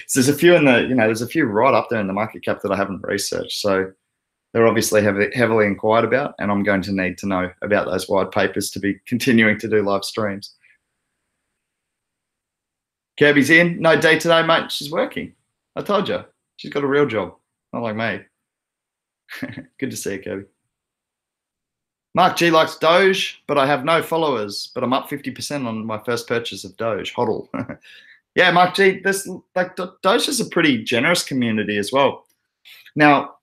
Speaker 1: So there's a few in the, you know, there's a few right up there in the market cap that I haven't researched. So they're obviously heavily inquired about, and I'm going to need to know about those white papers to be continuing to do live streams. Kirby's in. No day today, mate. She's working. I told you. She's got a real job. Not like me. Good to see you, Kirby. Mark G likes Doge, but I have no followers, but I'm up 50% on my first purchase of Doge. Hodl. Yeah, Mark G, this, like, Doge is a pretty generous community as well. Now,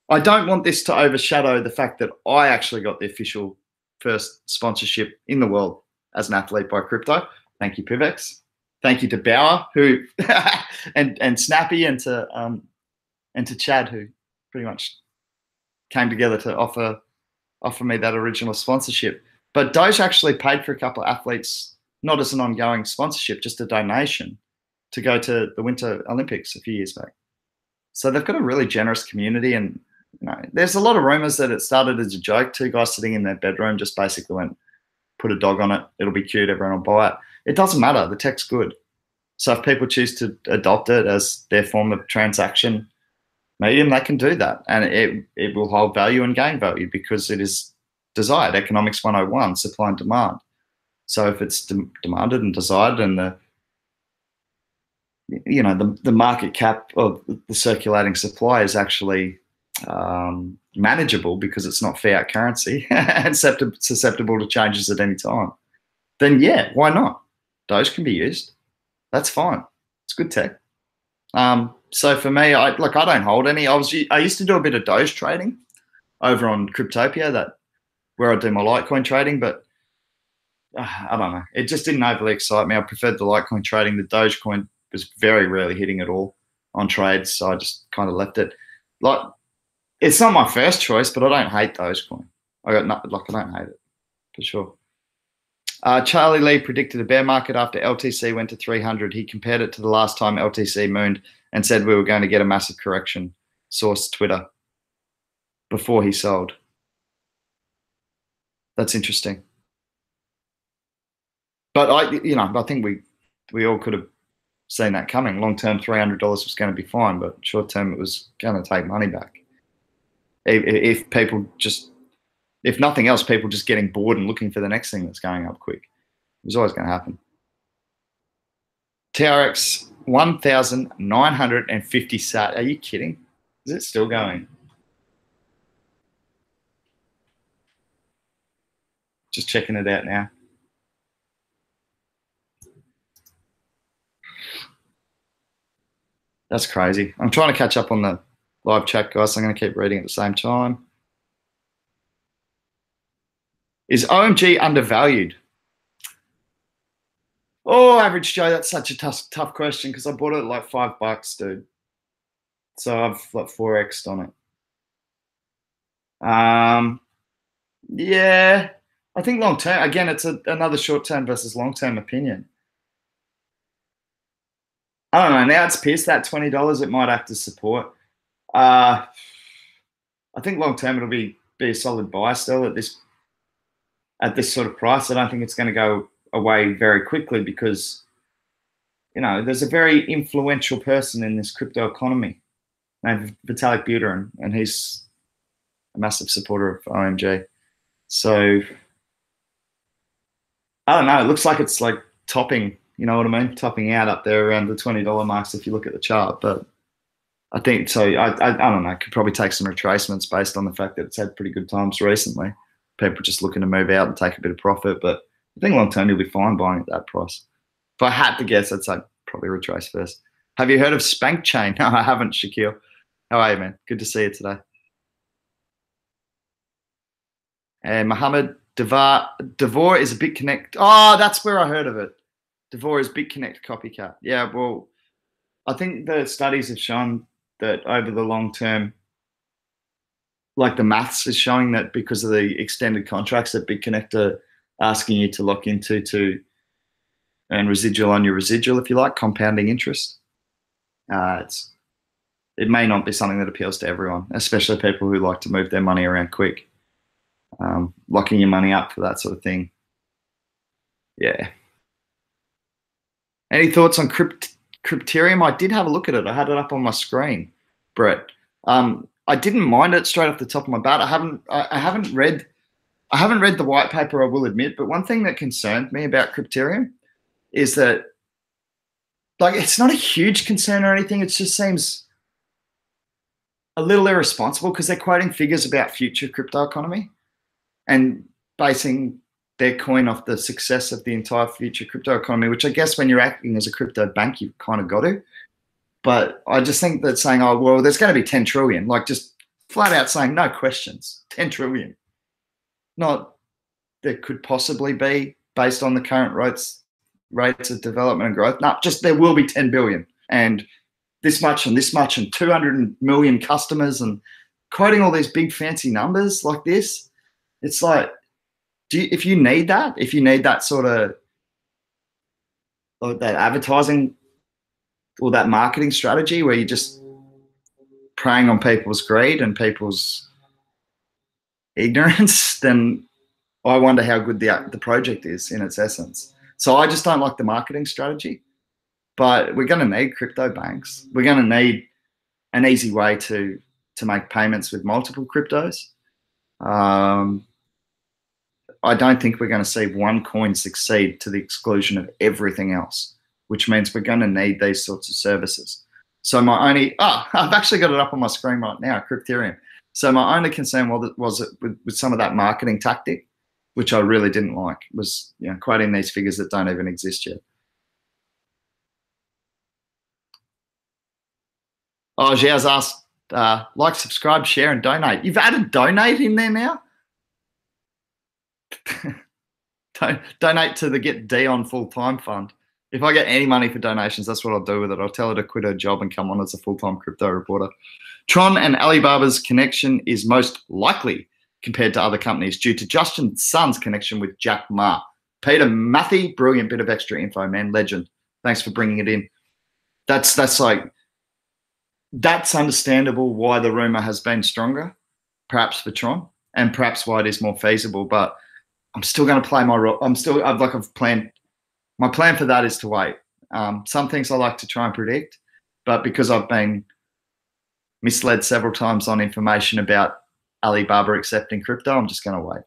Speaker 1: I don't want this to overshadow the fact that I actually got the official first sponsorship in the world as an athlete by crypto. Thank you, PIVX. Thank you to Bauer, who and Snappy, and to Chad, who pretty much came together to offer me that original sponsorship. But Doge actually paid for a couple of athletes, not as an ongoing sponsorship, just a donation to go to the Winter Olympics a few years back. So they've got a really generous community, and you know, there's a lot of rumors that it started as a joke. 2 guys sitting in their bedroom just basically went, put a dog on it, it'll be cute, everyone will buy it. It doesn't matter, the tech's good. So if people choose to adopt it as their form of transaction medium, they can do that. And it will hold value and gain value because it is desired. Economics 101, supply and demand. So if it's demanded and desired, and the market cap of the circulating supply is actually manageable because it's not fiat currency and susceptible to changes at any time, then yeah, why not? Doge can be used. That's fine. It's good tech. So for me, I don't hold any. I used to do a bit of Doge trading over on Cryptopia, where I do my Litecoin trading, but I don't know. It just didn't overly excite me. I preferred the Litecoin trading. The Dogecoin was very rarely hitting at all on trades, so I just kind of left it. Like, it's not my first choice, but I don't hate Dogecoin. I don't hate it for sure. Charlie Lee predicted a bear market after LTC went to 300. He compared it to the last time LTC mooned and said we were going to get a massive correction. Source Twitter. Before he sold. That's interesting. But I think we all could have seen that coming. Long term, $300 was going to be fine, but short term, it was going to take money back. If nothing else, people just getting bored and looking for the next thing that's going up quick. It was always going to happen. TRX 1,950 sat. Are you kidding? Is it still going? Just checking it out now. That's crazy. I'm trying to catch up on the live chat, guys. So I'm going to keep reading at the same time. Is OMG undervalued? Oh, Average Joe, that's such a tough question because I bought it at like $5, dude. So I've like 4x'd on it. Yeah, I think long term. Again, it's another short term versus long term opinion. I don't know. Now it's pissed at $20. It might act as support. I think long term it'll be a solid buy still at this sort of price. I don't think it's going to go away very quickly because, there's a very influential person in this crypto economy named Vitalik Buterin, and he's a massive supporter of OMG. So I don't know. It looks like it's like topping, you know what I mean? Topping out up there around the $20 marks if you look at the chart. But I think so. I don't know. Could probably take some retracements based on the fact that it's had pretty good times recently. People just looking to move out and take a bit of profit, but I think long term you'll be fine buying at that price. If I had to guess, I'd say probably retrace first. Have you heard of Spank Chain? No, I haven't, Shaquille. How are you, man? Good to see you today. And Mohammed Devor is a BitConnect. Oh, that's where I heard of it. Devor is BitConnect copycat. Yeah, well, I think the studies have shown that over the long term, like the maths is showing that because of the extended contracts that BitConnect are asking you to lock into to earn residual on your residual, if you like, compounding interest. It may not be something that appeals to everyone, especially people who like to move their money around quick. Locking your money up for that sort of thing. Yeah. Any thoughts on Crypterium? I did have a look at it. I had it up on my screen, Brett. I didn't mind it straight off the top of my bat. I haven't read the white paper, I will admit, but one thing that concerned me about Crypterium is that, like, it's not a huge concern or anything. It just seems a little irresponsible because they're quoting figures about future crypto economy and basing their coin off the success of the entire future crypto economy, which I guess when you're acting as a crypto bank, you've kind of got to. But I just think that saying, oh, well, there's going to be 10 trillion, like just flat out saying, no questions, 10 trillion. Not there could possibly be based on the current rates of development and growth. No, just there will be 10 billion and this much and 200 million customers, and quoting all these big fancy numbers like this. It's like, if you need that sort of that advertising or that marketing strategy where you're just preying on people's greed and people's ignorance, then I wonder how good the project is in its essence. So I just don't like the marketing strategy. But we're going to need crypto banks. We're going to need an easy way to make payments with multiple cryptos. I don't think we're going to see one coin succeed to the exclusion of everything else, which means we're going to need these sorts of services. So I've actually got it up on my screen right now, Crypterium. So my only concern was with some of that marketing tactic, which I really didn't like, was quoting these figures that don't even exist yet. Oh, Zhao's asked, like, subscribe, share, and donate. You've added donate in there now? Donate to the Get Dion full-time fund. If I get any money for donations, that's what I'll do with it. I'll tell her to quit her job and come on as a full-time crypto reporter. Tron and Alibaba's connection is most likely compared to other companies due to Justin Sun's connection with Jack Ma. Peter Matthey, brilliant bit of extra info, man. Legend. Thanks for bringing it in. That's understandable why the rumor has been stronger, perhaps for Tron, and perhaps why it is more feasible. But I'm still going to play my role. I've planned. My plan for that is to wait. Some things I like to try and predict, but because I've been misled several times on information about Alibaba accepting crypto, I'm just going to wait.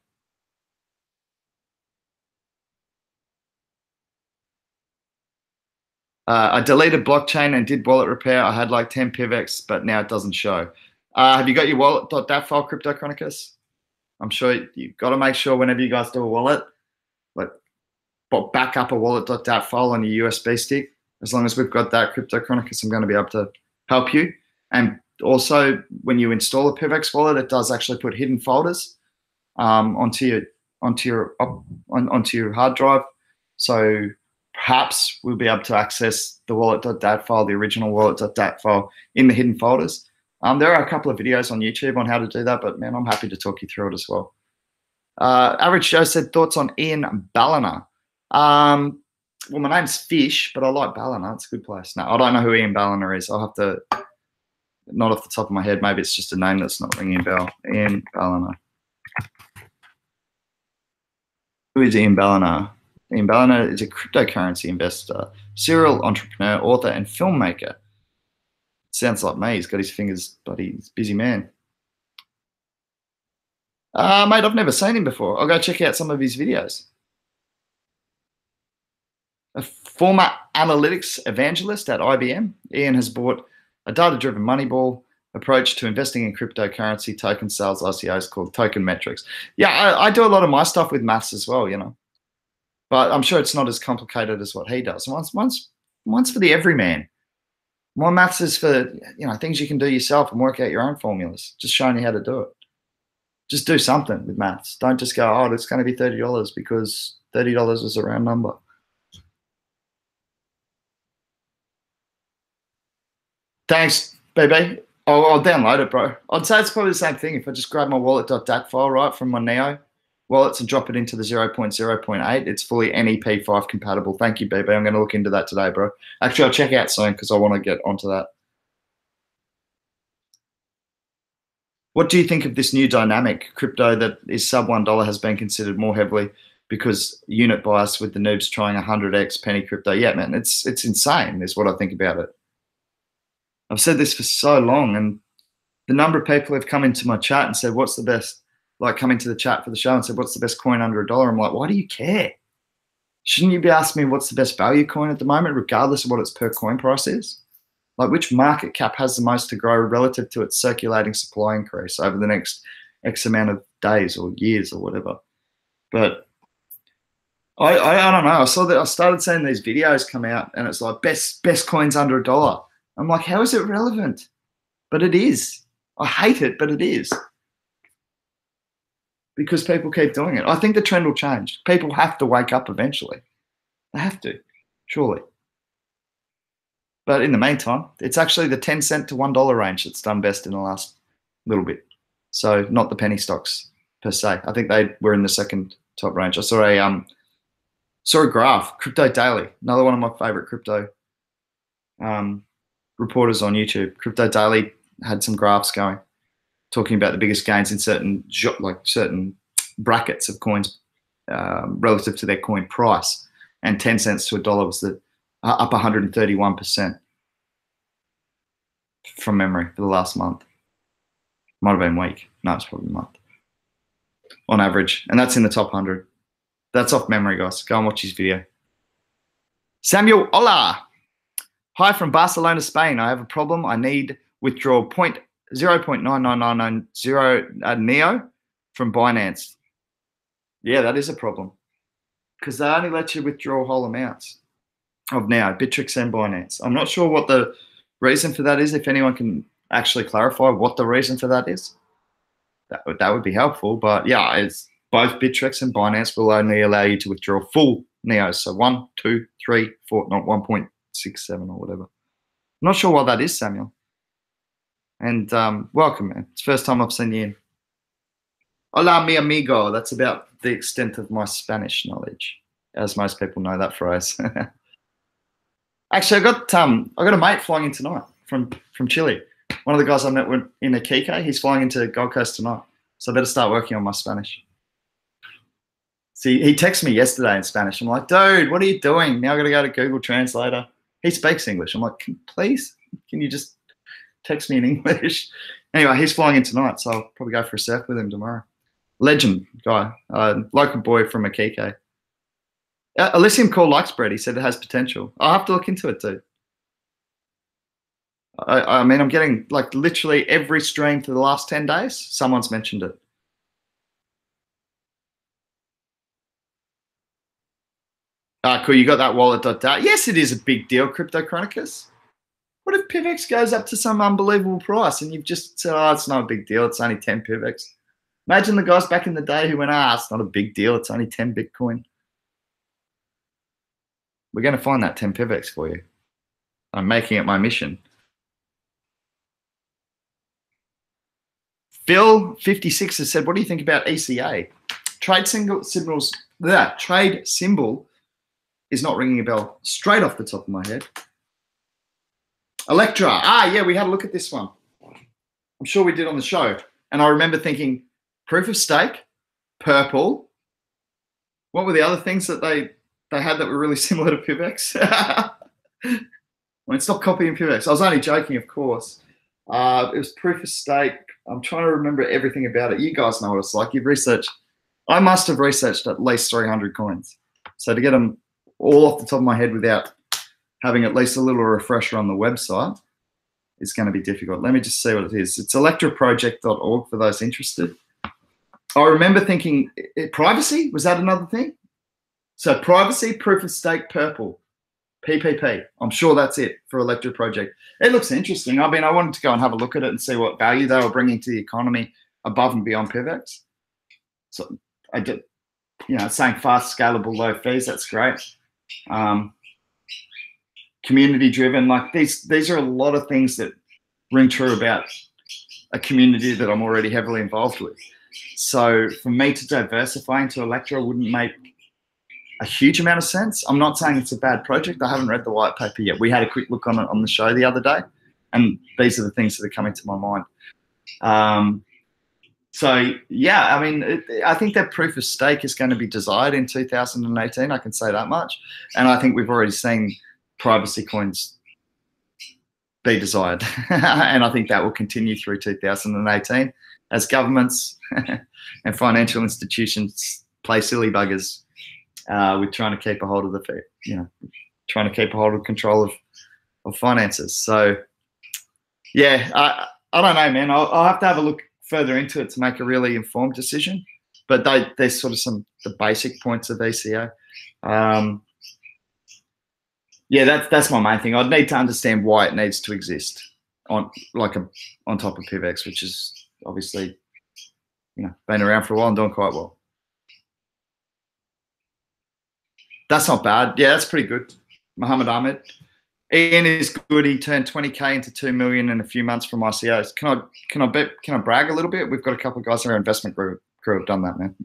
Speaker 1: I deleted blockchain and did wallet repair. I had like 10 PIVX, but now it doesn't show. Have you got your wallet.dat file, Crypto Chronicus? I'm sure you've got to make sure whenever you guys do a wallet, like back up a wallet.dat file on your USB stick. As long as we've got that, Crypto Chronicus, I'm going to be able to help you. And also, when you install a PIVX wallet, it does actually put hidden folders onto your hard drive. So perhaps we'll be able to access the wallet.dat file, the original wallet.dat file, in the hidden folders. There are a couple of videos on YouTube on how to do that, but man, I'm happy to talk you through it as well. Average Joe said, thoughts on Ian Balliner? Well, my name's Fish, but I like Balliner. It's a good place. No, I don't know who Ian Balliner is. I'll have to, not off the top of my head, maybe it's just a name that's not ringing a bell. Ian Balliner. Who is Ian Balliner? Ian Balliner is a cryptocurrency investor, serial entrepreneur, author, and filmmaker. Sounds like me. He's got his fingers, but he's a busy man. Mate, I've never seen him before. I'll go check out some of his videos. A former analytics evangelist at IBM, Ian has brought a data-driven Moneyball approach to investing in cryptocurrency token sales ICOs called Token Metrics. Yeah, I do a lot of my stuff with maths as well, but I'm sure it's not as complicated as what he does. One's for the everyman. My maths is for, things you can do yourself and work out your own formulas. Just showing you how to do it. Just do something with maths. Don't just go, oh, it's going to be $30 because $30 is a round number. Thanks, BB. I'll download it, bro. I'd say it's probably the same thing. If I just grab my wallet.dat file, right, from my Neo wallets and drop it into the 0.0.8, it's fully NEP5 compatible. Thank you, BB. I'm going to look into that today, bro. Actually, I'll check out soon because I want to get onto that. What do you think of this new dynamic? Crypto that is sub $1 has been considered more heavily because unit bias with the noobs trying 100x penny crypto. Yeah, man, it's insane is what I think about it. I've said this for so long, and the number of people have come into my chat and said, what's the best, like come into the chat for the show and said, what's the best coin under $1? I'm like, why do you care? Shouldn't you be asking me what's the best value coin at the moment, regardless of what its per coin price is? Like which market cap has the most to grow relative to its circulating supply increase over the next X amount of days or years or whatever. But I don't know. I saw that I started seeing these videos come out and it's like best coins under $1. I'm like, how is it relevant? But it is. I hate it, but it is. Because people keep doing it. I think the trend will change. People have to wake up eventually. They have to, surely. But in the meantime, it's actually the 10 cent to $1 range that's done best in the last little bit. So not the penny stocks per se. I think they were in the second top range. I saw a graph, Crypto Daily, another one of my favorite crypto reporters on YouTube. Crypto Daily had some graphs going, talking about the biggest gains in certain brackets of coins relative to their coin price, and 10 cents to $1 was the up 131% from memory for the last month. Might have been week. No, it's probably a month on average, and that's in the top 100. That's off memory, guys. Go and watch his video. Samuel, hola. Hi from Barcelona, Spain. I have a problem. I need withdraw 0.99990 Neo from Binance. Yeah, that is a problem because they only let you withdraw whole amounts of now, Bittrex and Binance. I'm not sure what the reason for that is. If anyone can actually clarify what the reason for that is, that would be helpful. But yeah, it's both Bittrex and Binance will only allow you to withdraw full Neos. So 1, 2, 3, 4, not 1.67 or whatever. I'm not sure why that is, Samuel. And welcome, man. It's the first time I've seen you in. Hola, mi amigo. That's about the extent of my Spanish knowledge, as most people know that phrase. Actually, I got a mate flying in tonight from Chile. One of the guys I met in Iquique, he's flying into Gold Coast tonight. So I better start working on my Spanish. See, he texted me yesterday in Spanish. I'm like, dude, what are you doing? Now I've got to go to Google Translator. He speaks English. I'm like, please, can you just text me in English? Anyway, he's flying in tonight, so I'll probably go for a surf with him tomorrow. Legend guy, local boy from Iquique. Elysium Core likes bread. He said it has potential. I'll have to look into it too. I mean, I'm getting like literally every stream for the last 10 days. Someone's mentioned it. Cool. You got that wallet.dat. Yes, it is a big deal, Crypto Chronicus. What if PIVX goes up to some unbelievable price and you've just said, oh, it's not a big deal. It's only 10 PIVX. Imagine the guys back in the day who went, it's not a big deal. It's only 10 Bitcoin. We're going to find that 10 PIVX for you. I'm making it my mission. Phil56 has said, what do you think about ECA? Trade symbol is not ringing a bell straight off the top of my head. Electra. Yeah, we had a look at this one. I'm sure we did on the show. And I remember thinking, proof of stake, purple. What were the other things that they had that were really similar to PIVX? Well, it's not copying PIVX. I was only joking, of course. It was proof of stake. I'm trying to remember everything about it. You guys know what it's like. You've researched. I must have researched at least 300 coins. So to get them all off the top of my head without having at least a little refresher on the website is going to be difficult. Let me just see what it is. It's electroproject.org for those interested. I remember thinking, privacy, was that another thing? So privacy, proof of stake, purple. PPP. I'm sure that's it for electric project. It looks interesting. I mean, I wanted to go and have a look at it and see what value they were bringing to the economy above and beyond PIVX. So I did, you know, saying fast, scalable, low fees. That's great. Community driven. Like these are a lot of things that ring true about a community that I'm already heavily involved with. So for me to diversify into Electra wouldn't make a huge amount of sense. I'm not saying it's a bad project. I haven't read the white paper yet. We had a quick look on it on the show the other day, and these are the things that are coming to my mind. So yeah, I mean, I think that proof of stake is going to be desired in 2018. I can say that much, and I think we've already seen privacy coins be desired, and I think that will continue through 2018 as governments and financial institutions play silly buggers with trying to keep a hold of the, you know, trying to keep a hold of control of finances. So yeah, I don't know, man. I'll have to have a look further into it to make a really informed decision. But there's sort of the basic points of ECO. Yeah, that's my main thing. I'd need to understand why it needs to exist on top of PIVX, which is obviously, you know, been around for a while and doing quite well. That's not bad. Yeah, that's pretty good. Muhammad Ahmed. Ian is good. He turned 20K into 2 million in a few months from ICOs. Can I brag a little bit? We've got a couple of guys in our investment crew have done that, man.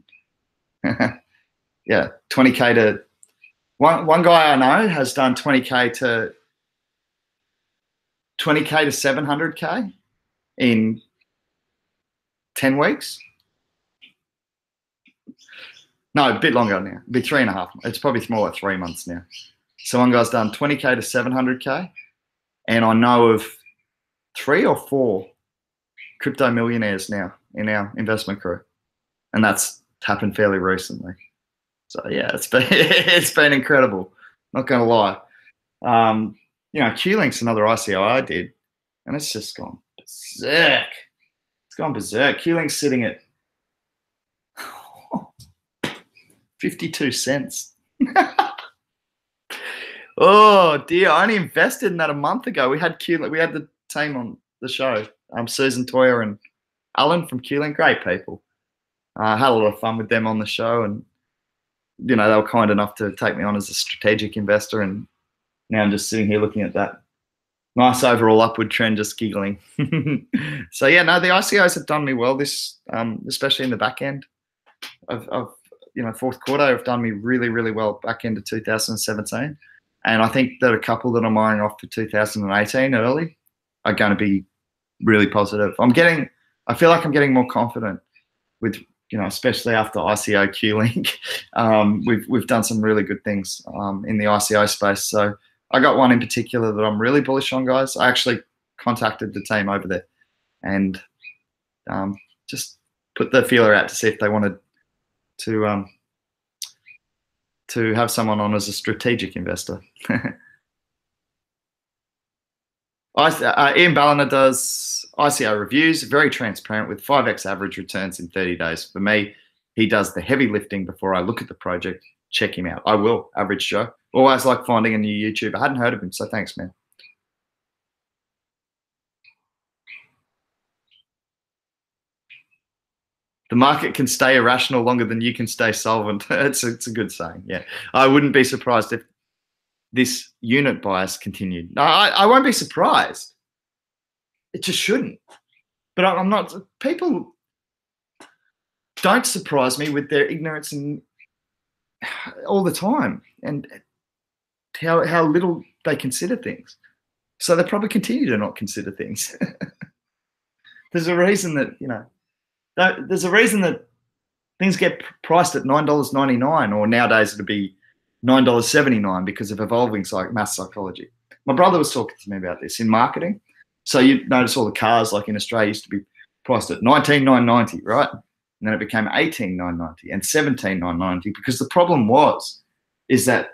Speaker 1: Yeah, 20K to one guy I know has done 20K to 700K in 10 weeks. No, a bit longer now. It'll be 3.5. It's probably more like 3 months now. So one guy's done 20K to 700K, and I know of 3 or 4 crypto millionaires now in our investment crew, and that's happened fairly recently. So yeah, it's been incredible. Not gonna lie. You know, Q-Link's another ICO I did, and it's just gone berserk. It's gone berserk. Q-Link's sitting at 52 cents. Oh dear, I only invested in that a month ago. We had the team on the show, Susan Toyer and Alan from Q-Link, great people. I had a lot of fun with them on the show, and you know, they were kind enough to take me on as a strategic investor, and now I'm just sitting here looking at that nice overall upward trend, just giggling. So yeah, no, the ICOs have done me well this, especially in the back end of you know, fourth quarter have done me really, really well back into 2017. And I think that a couple that I'm eyeing off for 2018 early are going to be really positive. I feel like I'm getting more confident with, you know, especially after ICO Q-Link. We've done some really good things in the ICO space. So I got one in particular that I'm really bullish on, guys. I actually contacted the team over there and just put the feeler out to see if they wanted to have someone on as a strategic investor. Ian Balliner does ICO reviews, very transparent with 5x average returns in 30 days. For me, he does the heavy lifting before I look at the project. Check him out. I will, Average Joe. Always like finding a new YouTuber. I hadn't heard of him, so thanks, man. The market can stay irrational longer than you can stay solvent. It's a good saying, yeah. I wouldn't be surprised if this unit bias continued. No, I won't be surprised. It just shouldn't. But I'm not. People don't surprise me with their ignorance and all the time, and how little they consider things. So they probably continue to not consider things. There's a reason that, you know, there's a reason that things get priced at $9.99, or nowadays it'll be $9.79 because of evolving mass psychology. My brother was talking to me about this in marketing. So you notice all the cars, like in Australia, used to be priced at $19,990, right? And then it became $18,990 and $17,990, because the problem is that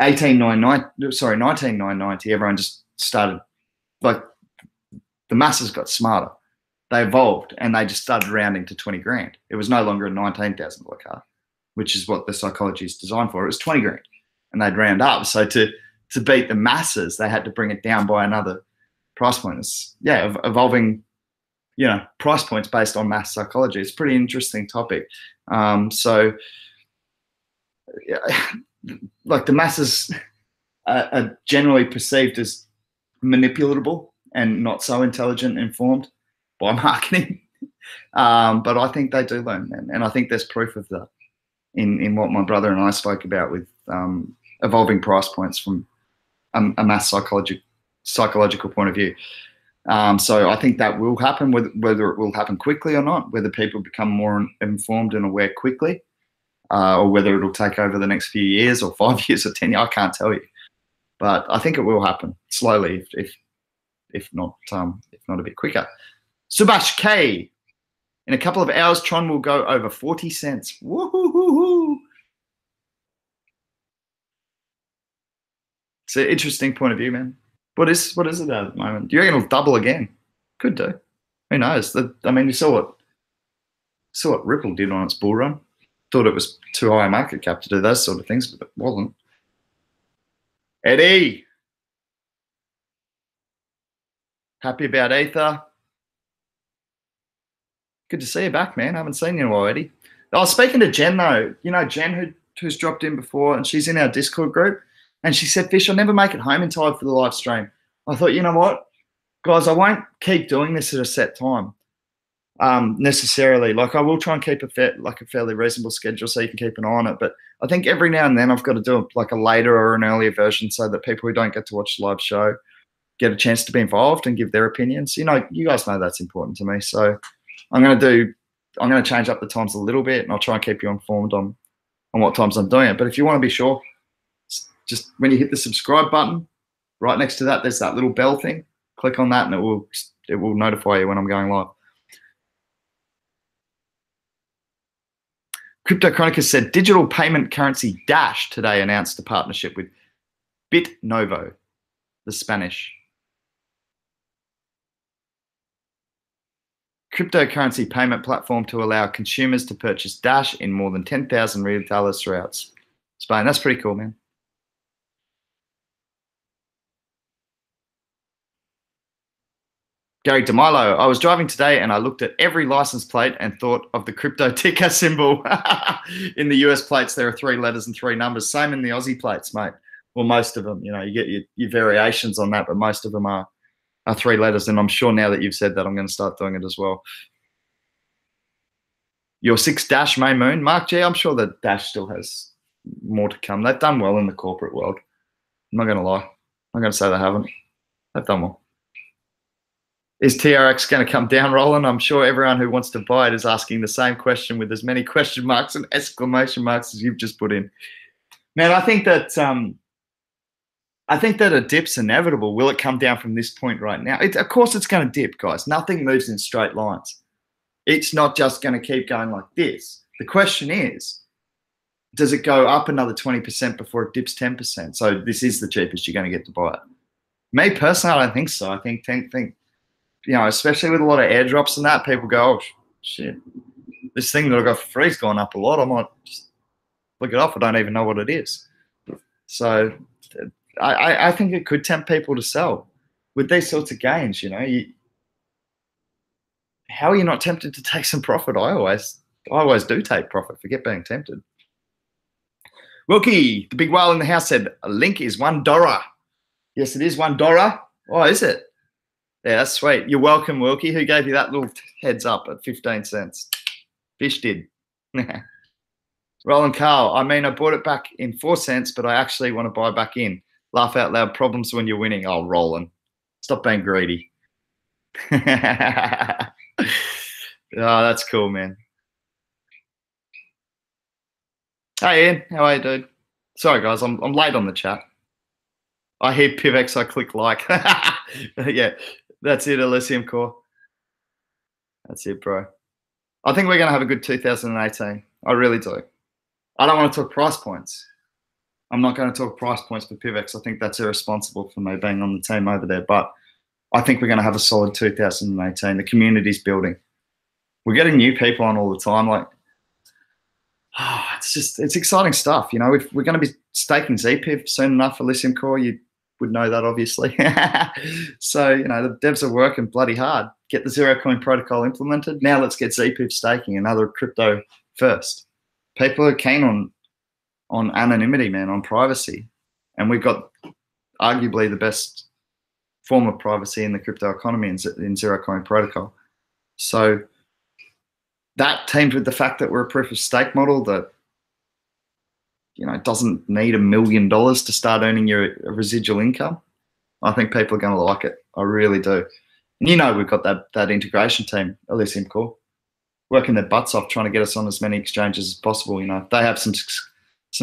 Speaker 1: $19,990, everyone just started, like, the masses got smarter. They evolved and they just started rounding to 20 grand. It was no longer a $19,000 car, which is what the psychology is designed for. It was 20 grand, and they'd round up. So to to beat the masses, they had to bring it down by another price point. It's, yeah, evolving, you know, price points based on mass psychology. It's a pretty interesting topic. So, yeah, like the masses are generally perceived as manipulatable and not so intelligent and informed by marketing. But I think they do learn, and I think there's proof of that in what my brother and I spoke about with evolving price points from a mass psychological point of view. So I think that will happen, whether it will happen quickly or not, whether people become more informed and aware quickly, or whether it'll take over the next few years or 5 years or 10 years, I can't tell you. But I think it will happen slowly, if not a bit quicker. Subash K. In a couple of hours, Tron will go over 40 cents. Woohoo! It's an interesting point of view, man. What is it at the moment? Do you reckon it'll double again? Could do. Who knows? I mean, you saw what Ripple did on its bull run. Thought it was too high a market cap to do those sort of things, but it wasn't. Eddie. Happy about Ether. Good to see you back, man. I haven't seen you in a while, Eddie. I was speaking to Jen, though. You know, Jen, who's dropped in before, and she's in our Discord group. And she said, Fish, I'll never make it home in time for the live stream. I thought, you know what? Guys, I won't keep doing this at a set time necessarily. Like, I will try and keep a fairly reasonable schedule so you can keep an eye on it. But I think every now and then I've got to do like a later or an earlier version so that people who don't get to watch the live show get a chance to be involved and give their opinions. You know, you guys know that's important to me. So I'm going to change up the times a little bit, and I'll try and keep you informed on what times I'm doing it. But if you want to be sure, just when you hit the subscribe button, right next to that, there's that little bell thing. Click on that, and it will notify you when I'm going live. Crypto Chronicus said digital payment currency Dash today announced a partnership with BitNovo, the Spanish cryptocurrency payment platform to allow consumers to purchase Dash in more than 10,000 retailers throughout Spain. That's pretty cool, man. Gary DeMilo, I was driving today and I looked at every license plate and thought of the crypto ticker symbol. In the US plates, there are 3 letters and 3 numbers. Same in the Aussie plates, mate. Well, most of them, you know, you get your variations on that, but most of them are 3 letters. And I'm sure now that you've said that, I'm going to start doing it as well. Your 6 Dash May Moon, Mark G, I'm sure that Dash still has more to come. They've done well in the corporate world. I'm not going to lie. I'm going to say they haven't. They've done well. Is TRX going to come down, Roland? I'm sure everyone who wants to buy it is asking the same question with as many question marks and exclamation marks as you've just put in. Man, I think that a dip's inevitable. Will it come down from this point right now? Of course it's going to dip, guys. Nothing moves in straight lines. It's not just going to keep going like this. The question is, does it go up another 20% before it dips 10%? So this is the cheapest you're going to get to buy it. Me personally, I don't think so. I think you know, especially with a lot of airdrops and that, people go, oh, shit, this thing that I got for free has gone up a lot. I might just look it up. I don't even know what it is. So I think it could tempt people to sell with these sorts of gains. You know, how are you not tempted to take some profit? I always do take profit. Forget being tempted. Wilkie, the big whale in the house, said a link is $1. Yes, it is $1. Oh, is it? Yeah, that's sweet. You're welcome, Wilkie. Who gave you that little heads up at 15 cents? Fish did. Roland Carl, I mean, I bought it back in 4 cents, but I actually want to buy back in. Laugh out loud. Problems when you're winning. Oh, Roland, stop being greedy. Oh, that's cool, man. Hey, Ian. How are you, dude? Sorry, guys. I'm late on the chat. I hear PIVX. I click like. Yeah. That's it, Elysium Core. That's it, bro. I think we're going to have a good 2018. I really do. I don't want to talk price points. I'm not going to talk price points for PIVX. I think that's irresponsible for me being on the team over there. But I think we're going to have a solid 2018. The community's building. We're getting new people on all the time. Like, it's exciting stuff. You know, if we're going to be staking ZPIV soon enough for Lithium Core, you would know that, obviously. So, you know, the devs are working bloody hard. Get the zero coin protocol implemented. Now let's get ZPIV staking, another crypto first. People are keen on anonymity, man, on privacy. And we've got arguably the best form of privacy in the crypto economy in zero coin protocol. So that teamed with the fact that we're a proof of stake model that, you know, doesn't need $1 million to start earning your residual income. I think people are going to like it. I really do. And you know, we've got that integration team, Lithium Core, working their butts off trying to get us on as many exchanges as possible. You know, they have some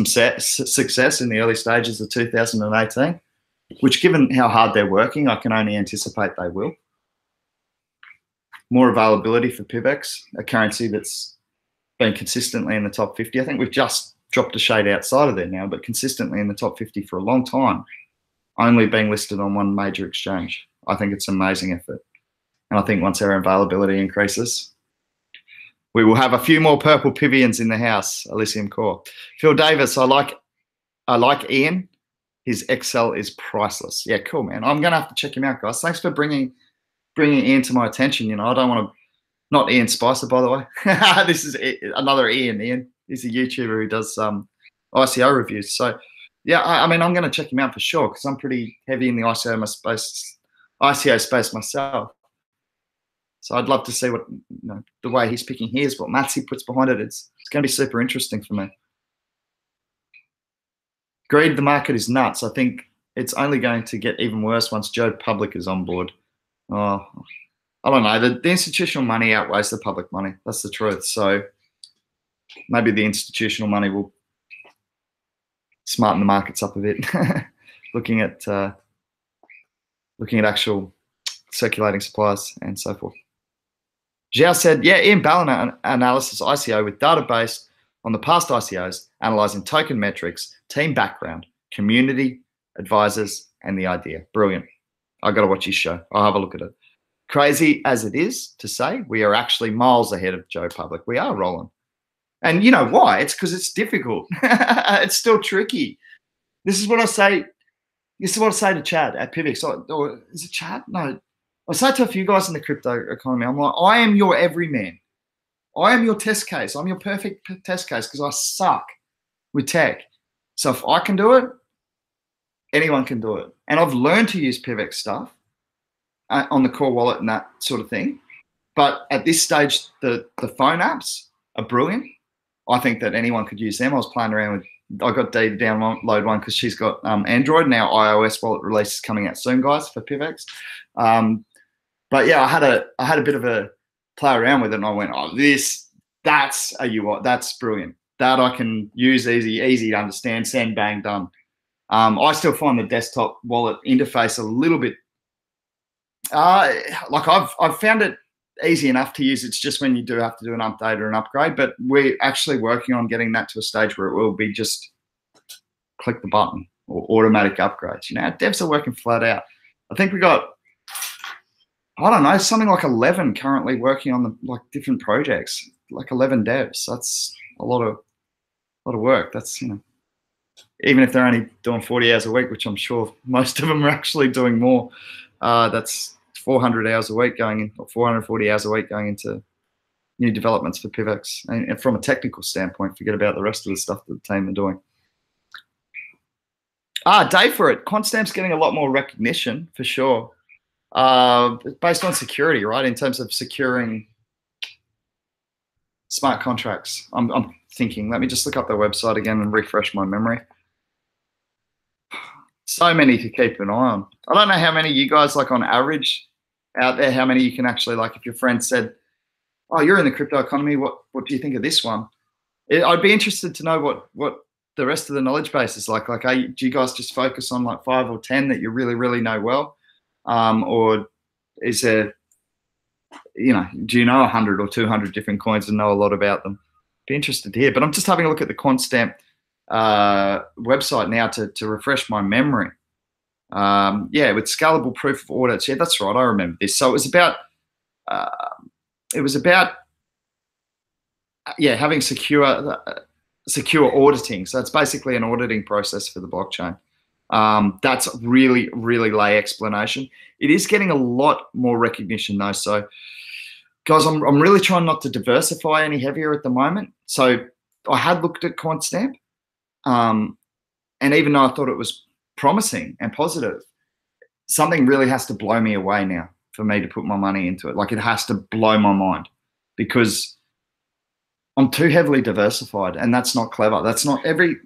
Speaker 1: success in the early stages of 2018, which, given how hard they're working, I can only anticipate they will. More availability for PIVX, a currency that's been consistently in the top 50. I think we've just dropped a shade outside of there now, but consistently in the top 50 for a long time, only being listed on one major exchange. I think it's an amazing effort. And I think once our availability increases, we will have a few more purple Pivians in the house, Lithium Core. Phil Davis, I like Ian. His Excel is priceless. Yeah, cool, man. I'm going to have to check him out, guys. Thanks for bringing Ian to my attention. You know, I don't want to, not Ian Spicer, by the way. This is another Ian. Ian, he's a YouTuber who does ICO reviews. So, yeah, I mean, I'm going to check him out for sure because I'm pretty heavy in the ICO space myself. So I'd love to see what, you know, the way he's picking his, what maths he puts behind it. It's going to be super interesting for me. Agreed, the market is nuts. I think it's only going to get even worse once Joe Public is on board. Oh, I don't know. The institutional money outweighs the public money. That's the truth. So maybe the institutional money will smarten the markets up a bit. looking at actual circulating supplies and so forth. Zhao said, yeah, Ian Ballon analysis ICO with data based on the past ICOs, analyzing token metrics, team background, community, advisors, and the idea. Brilliant. I got to watch his show. I'll have a look at it. Crazy as it is to say, we are actually miles ahead of Joe Public. We are rolling. And you know why? It's because it's difficult. It's still tricky. This is what I say. This is what I say to Chad at PIVX. Or is it Chad? No. I say to a few guys in the crypto economy, I'm like, I am your everyman. I am your test case. I'm your perfect test case because I suck with tech. So if I can do it, anyone can do it. And I've learned to use PIVX stuff on the core wallet and that sort of thing. But at this stage, the phone apps are brilliant. I think that anyone could use them. I was playing around with, I got Dee to download one because she's got Android. Now iOS wallet release is coming out soon, guys, for PIVX. But yeah, I had a bit of a play around with it, and I went, oh, that's a UI, that's brilliant. That I can use easy to understand, send, bang, done. I still find the desktop wallet interface a little bit, like I've found it easy enough to use. It's just when you do have to do an update or an upgrade, but we're actually working on getting that to a stage where it will be just click the button or automatic upgrades. You know, devs are working flat out. I think we got, I don't know, something like 11 currently working on the different projects, like 11 devs. That's a lot of work. That's, you know, even if they're only doing 40 hours a week, which I'm sure most of them are actually doing more, that's 400 hours a week going in, or 440 hours a week going into new developments for PIVX. And from a technical standpoint, forget about the rest of the stuff that the team are doing. Day for it. Quantstamp's getting a lot more recognition for sure. Based on security, right? In terms of securing smart contracts. I'm thinking, let me just look up their website again and refresh my memory. So many to keep an eye on. I don't know how many you guys, like on average out there, how many you can actually, like if your friend said, oh, you're in the crypto economy, what do you think of this one? I'd be interested to know what the rest of the knowledge base is like. Like, do you guys just focus on like 5 or 10 that you really know well? Or is there, you know, do you know 100 or 200 different coins and know a lot about them? Be interested to hear. But I'm just having a look at the Quantstamp website now to refresh my memory. Yeah, with scalable proof of audits. Yeah, that's right. I remember this. So it was about yeah, having secure secure auditing. So it's basically an auditing process for the blockchain. That's really, really lay explanation. It is getting a lot more recognition though. So guys, I'm really trying not to diversify any heavier at the moment. So I had looked at QuantStamp, and even though I thought it was promising and positive, something really has to blow me away now for me to put my money into it. Like, it has to blow my mind, because I'm too heavily diversified, and that's not clever. That's not every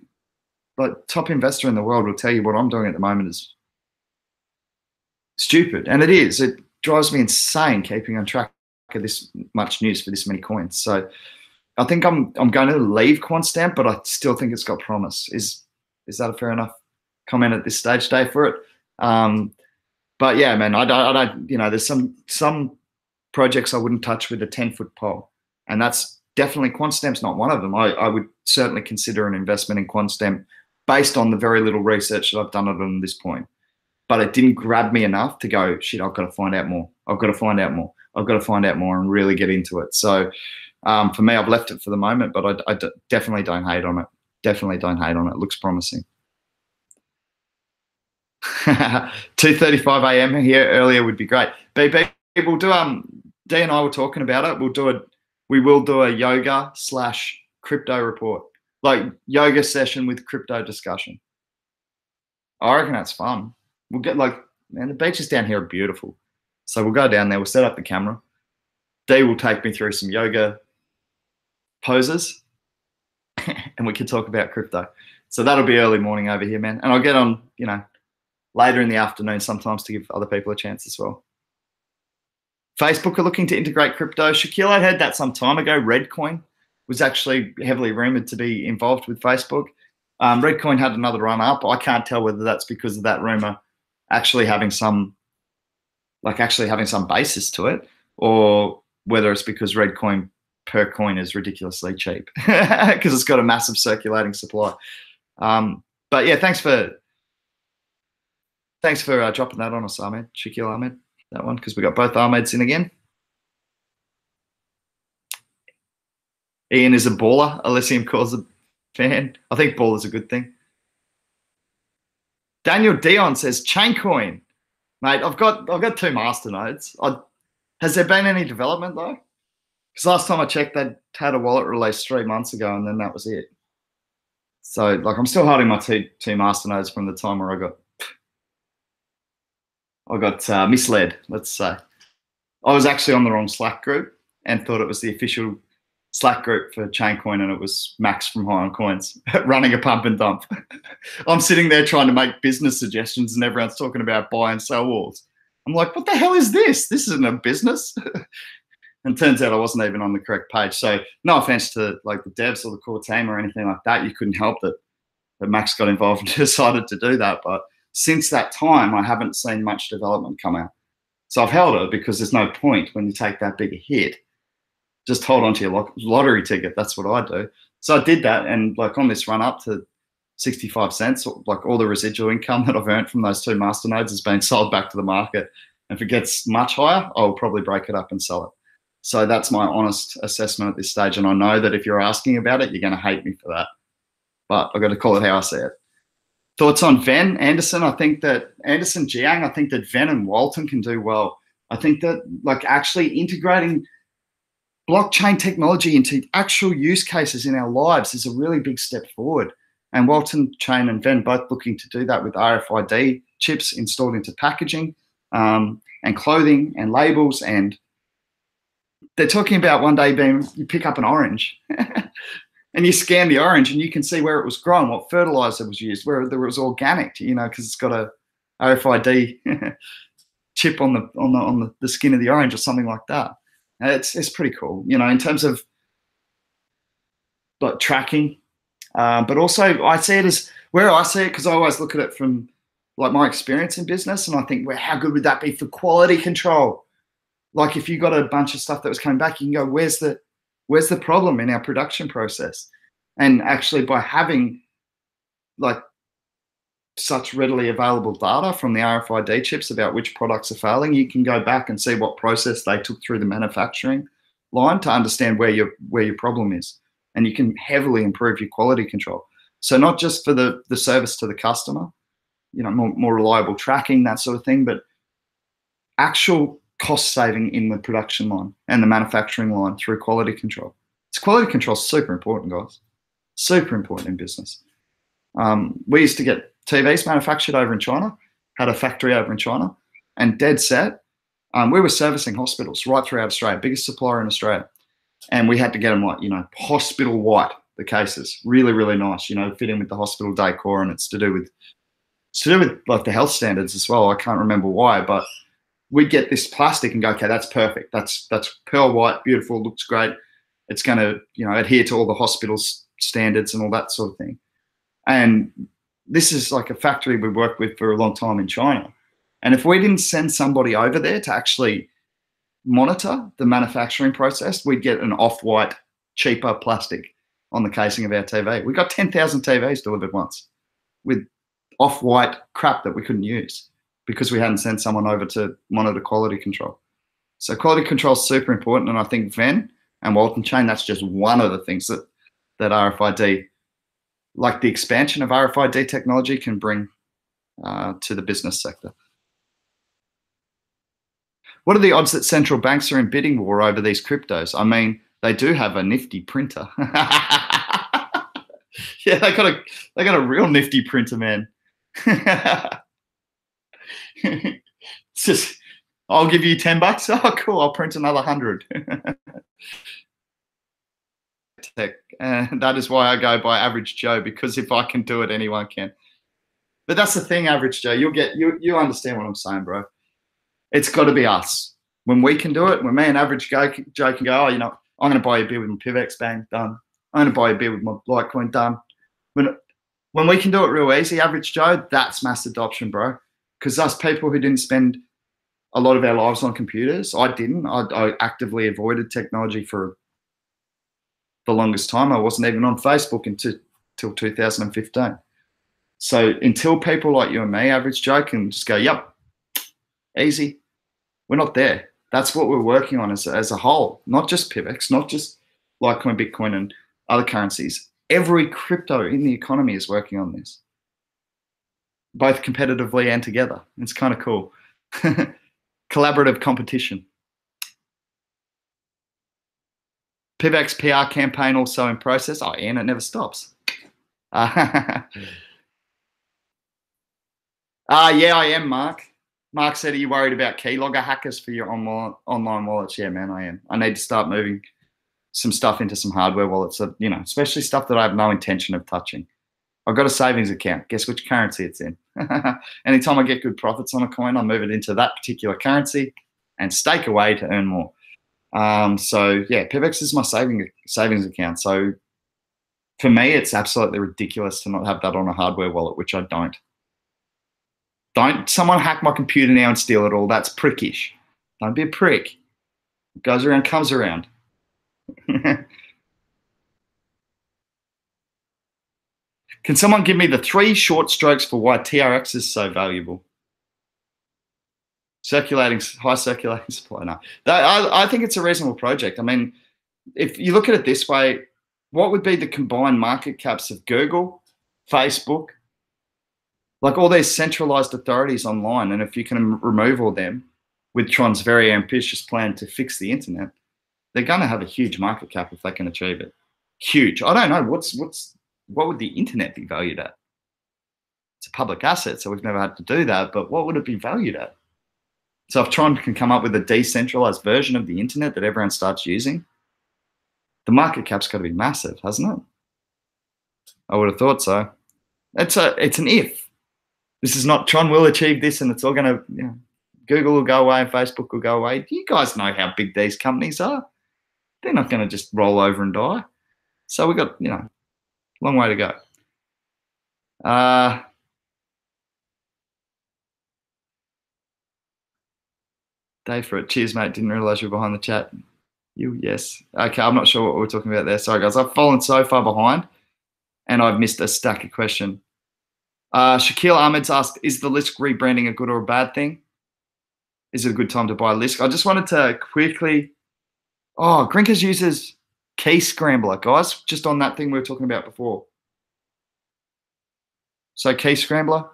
Speaker 1: top investor in the world will tell you what I'm doing at the moment is stupid, and it is. It drives me insane keeping on track of this much news for this many coins. So I think I'm going to leave QuantStamp, but I still think it's got promise. Is that a fair enough comment at this stage, Dave, for it? But yeah, man, I don't. You know, there's some projects I wouldn't touch with a 10-foot pole, and that's definitely QuantStamp's not one of them. I would certainly consider an investment in QuantStamp based on the very little research that I've done on this point. But it didn't grab me enough to go, shit, I've got to find out more. I've got to find out more. I've got to find out more and really get into it. So for me, I've left it for the moment, but I definitely don't hate on it. Definitely don't hate on it. It looks promising. 2:35 a.m. here earlier would be great. BB, we'll do D and I were talking about it. We will do a yoga/crypto report, like yoga session with crypto discussion. I reckon that's fun. We'll get man, the beaches down here are beautiful. So we'll go down there, we'll set up the camera. D will take me through some yoga poses and we can talk about crypto. So that'll be early morning over here, man. And I'll get on, later in the afternoon sometimes to give other people a chance as well. Facebook are looking to integrate crypto. Shaquille, I heard that some time ago. Redcoin was actually heavily rumored to be involved with Facebook. Redcoin had another run up. I can't tell whether that's because of that rumor actually having some basis to it, or whether it's because Redcoin per coin is ridiculously cheap because it's got a massive circulating supply. But yeah, thanks for dropping that on us, Ahmed, Shaquille Ahmed, that one, because we got both Ahmeds in again. Ian is a baller. Elysium calls a fan. I think baller is a good thing. Daniel Dion says Chaincoin, mate. I've got 2 masternodes. Has there been any development though? Because last time I checked, they had a wallet release 3 months ago, and then that was it. So I'm still holding my two masternodes from the time where I got misled. Let's say I was actually on the wrong Slack group and thought it was the official Slack group for Chaincoin, and it was Max from High on Coins running a pump and dump. I'm sitting there trying to make business suggestions, and everyone's talking about buy and sell walls. I'm like, what the hell is this? This isn't a business. And turns out I wasn't even on the correct page. So no offense to the devs or the core team or anything like that. You couldn't help that Max got involved and decided to do that. But since that time, I haven't seen much development come out. So I've held it because there's no point when you take that big a hit. Just hold on to your lottery ticket. That's what I do. So I did that, and on this run up to 65 cents, all the residual income that I've earned from those 2 masternodes has been sold back to the market. And if it gets much higher, I'll probably break it up and sell it. So that's my honest assessment at this stage. And I know that if you're asking about it, you're going to hate me for that. But I've got to call it how I see it. Thoughts on Venn Anderson? I think that Anderson Jiang, I think that Venn and Walton can do well. I think that actually integrating blockchain technology into actual use cases in our lives is a really big step forward. And Walton Chain and Venn both looking to do that with RFID chips installed into packaging and clothing and labels. And they're talking about one day you pick up an orange and you scan the orange and you can see where it was grown, what fertilizer was used, whether it was organic, because it's got a RFID chip on the skin of the orange or something like that. It's pretty cool, in terms of tracking, but also I see it as where I see it, because I always look at it from my experience in business, and I think, well, how good would that be for quality control? If you got a bunch of stuff that was coming back, you can go, where's the problem in our production process? And actually, by having such readily available data from the RFID chips about which products are failing, you can go back and see what process they took through the manufacturing line to understand where your problem is, and you can heavily improve your quality control. So not just for the service to the customer, you know, more reliable tracking, that sort of thing, but actual cost saving in the production line and the manufacturing line through quality control. Quality control is super important, guys. Super important in business. We used to get TVs manufactured over in China, had a factory over in China, and dead set. We were servicing hospitals right throughout Australia, biggest supplier in Australia. And we had to get them like, you know, hospital white, the cases. Really, really nice, you know, fit in with the hospital decor, and it's to do with like the health standards as well. I can't remember why, but we get this plastic and go, okay, that's perfect. That's pearl white, beautiful, looks great. It's going to, you know, adhere to all the hospital's standards and all that sort of thing. And this is like a factory we worked with for a long time in China. And if we didn't send somebody over there to actually monitor the manufacturing process, we'd get an off-white, cheaper plastic on the casing of our TV. We got 10,000 TVs delivered once with off-white crap that we couldn't use because we hadn't sent someone over to monitor quality control. So quality control is super important, and I think Venn and Walton Chain, that's just one of the things that RFID, like the expansion of RFID technology, can bring to the business sector. What are the odds that central banks are in bidding war over these cryptos? I mean, they do have a nifty printer. Yeah, they got a real nifty printer, man. It's just, I'll give you $10. Oh, cool. I'll print another 100. Tech. That is why I go by Average Joe, because if I can do it, anyone can. But that's the thing, Average Joe. You understand what I'm saying, bro. It's got to be us. When we can do it, when me and Average Joe can go, oh, you know, I'm going to buy a beer with my PIVX, bang, done. I'm going to buy a beer with my Litecoin, done. When we can do it real easy, Average Joe, that's mass adoption, bro. Because us people who didn't spend a lot of our lives on computers, I didn't. I actively avoided technology for the longest time. I wasn't even on Facebook until 2015. So until people like you and me, Average Joe, can just go, yep, easy, we're not there. That's what we're working on as a whole, not just PIVX, not just Litecoin, Bitcoin, and other currencies. Every crypto in the economy is working on this, both competitively and together. It's kind of cool. Collaborative competition. PIVX PR campaign also in process. Oh, Ian, it never stops. Yeah, I am, Mark. Mark said, are you worried about keylogger hackers for your online wallets? Yeah, man, I am. I need to start moving some stuff into some hardware wallets, that, you know, especially stuff that I have no intention of touching. I've got a savings account. Guess which currency it's in? Anytime I get good profits on a coin, I move it into that particular currency and stake away to earn more. So yeah, PIVX is my savings account. So for me, it's absolutely ridiculous to not have that on a hardware wallet, which I don't. Don't someone hack my computer now and steal it all. That's prickish. Don't be a prick. What goes around comes around. Can someone give me the 3 short strokes for why TRX is so valuable? High circulating supply. No, I think it's a reasonable project. I mean, if you look at it this way, what would be the combined market caps of Google, Facebook, like all these centralized authorities online? And if you can remove all them with Tron's very ambitious plan to fix the internet, they're going to have a huge market cap if they can achieve it. Huge. I don't know what would the internet be valued at? It's a public asset, so we've never had to do that. But what would it be valued at? So if Tron can come up with a decentralized version of the internet that everyone starts using, the market cap's got to be massive, hasn't it? I would have thought so. It's an if. This is not Tron will achieve this and it's all going to, you know, Google will go away and Facebook will go away. You guys know how big these companies are. They're not going to just roll over and die. So we've got, you know, a long way to go. Dave for it. Cheers, mate. Didn't realize you were behind the chat. Yes. Okay, I'm not sure what we're talking about there. Sorry, guys. I've fallen so far behind and I've missed a stack of question. Shaquille Ahmed's asked, is the Lisk rebranding a good or a bad thing? Is it a good time to buy Lisk? I just wanted to quickly... Oh, Grinkers uses Key scrambler, guys, just on that thing we were talking about before. So key scrambler,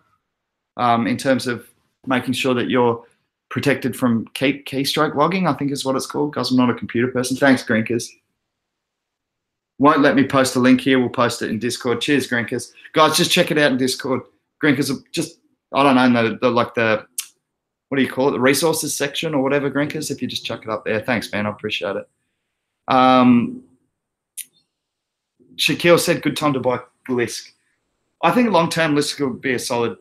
Speaker 1: in terms of making sure that you're protected from keystroke logging, I think is what it's called. Guys, I'm not a computer person. Thanks, Grinkers. Won't let me post a link here. We'll post it in Discord. Cheers, Grinkers. Guys, just check it out in Discord. Grinkers, just, I don't know, like the, what do you call it? The resources section or whatever, Grinkers, if you just chuck it up there. Thanks, man. I appreciate it. Shaquille said, good time to buy Lisk. I think long-term Lisk will be a solid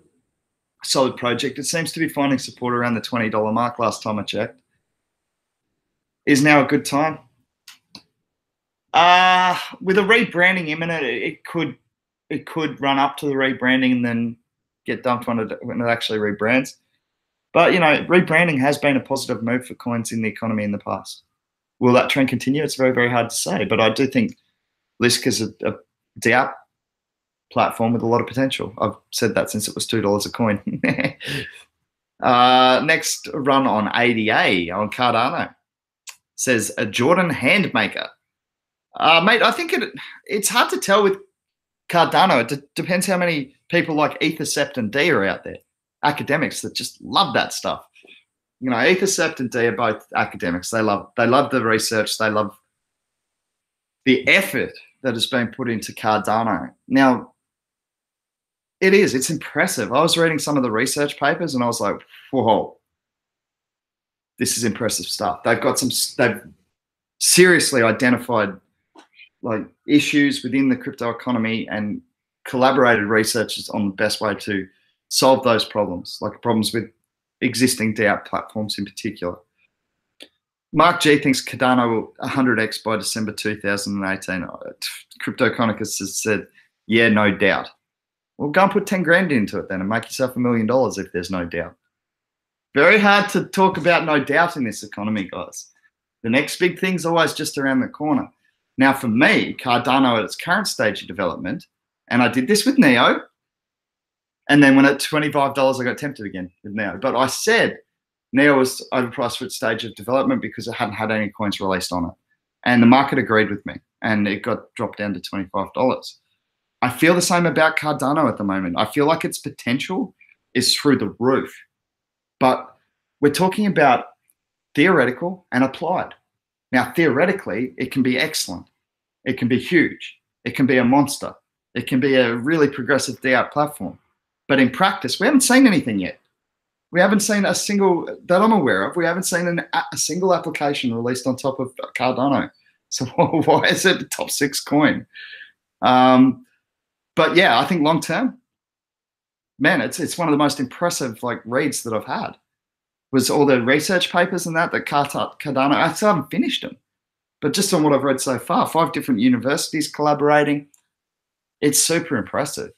Speaker 1: project. It seems to be finding support around the $20 mark last time I checked. Is now a good time? With a rebranding imminent, it could run up to the rebranding and then get dumped when it actually rebrands. But, you know, rebranding has been a positive move for coins in the economy in the past. Will that trend continue? It's very, very hard to say. But I do think Lisk is a dapp platform with a lot of potential. I've said that since it was $2 a coin. Next run on ADA on Cardano says a Jordan handmaker. Mate, I think it's hard to tell with Cardano. It depends how many people like Ethercept and D are out there. Academics that just love that stuff. You know, Ethercept and D are both academics. They love the research. They love the effort that has been put into Cardano. Now, it's impressive. I was reading some of the research papers and I was like, whoa, this is impressive stuff. They've seriously identified like issues within the crypto economy and collaborated researchers on the best way to solve those problems, like problems with existing DApp platforms in particular. Mark G thinks Cardano will 100x by December 2018. CryptoConicus has said, yeah, no doubt. Well, go and put 10 grand into it then and make yourself $1 million if there's no doubt. Very hard to talk about no doubt in this economy, guys. The next big thing's always just around the corner. Now, for me, Cardano at its current stage of development, and I did this with Neo, and then when at $25, I got tempted again with Neo. But I said Neo was overpriced for its stage of development because it hadn't had any coins released on it. And the market agreed with me, and it got dropped down to $25. I feel the same about Cardano at the moment. I feel like its potential is through the roof. But we're talking about theoretical and applied. Now, theoretically, it can be excellent. It can be huge. It can be a monster. It can be a really progressive DApp platform. But in practice, we haven't seen anything yet. We haven't seen a single, that I'm aware of, we haven't seen a single application released on top of Cardano. So why is it the top 6 coin? But yeah, I think long term, man, it's one of the most impressive like reads that I've had. Was all the research papers and that Cardano, I still haven't finished them. But just on what I've read so far, 5 different universities collaborating, it's super impressive.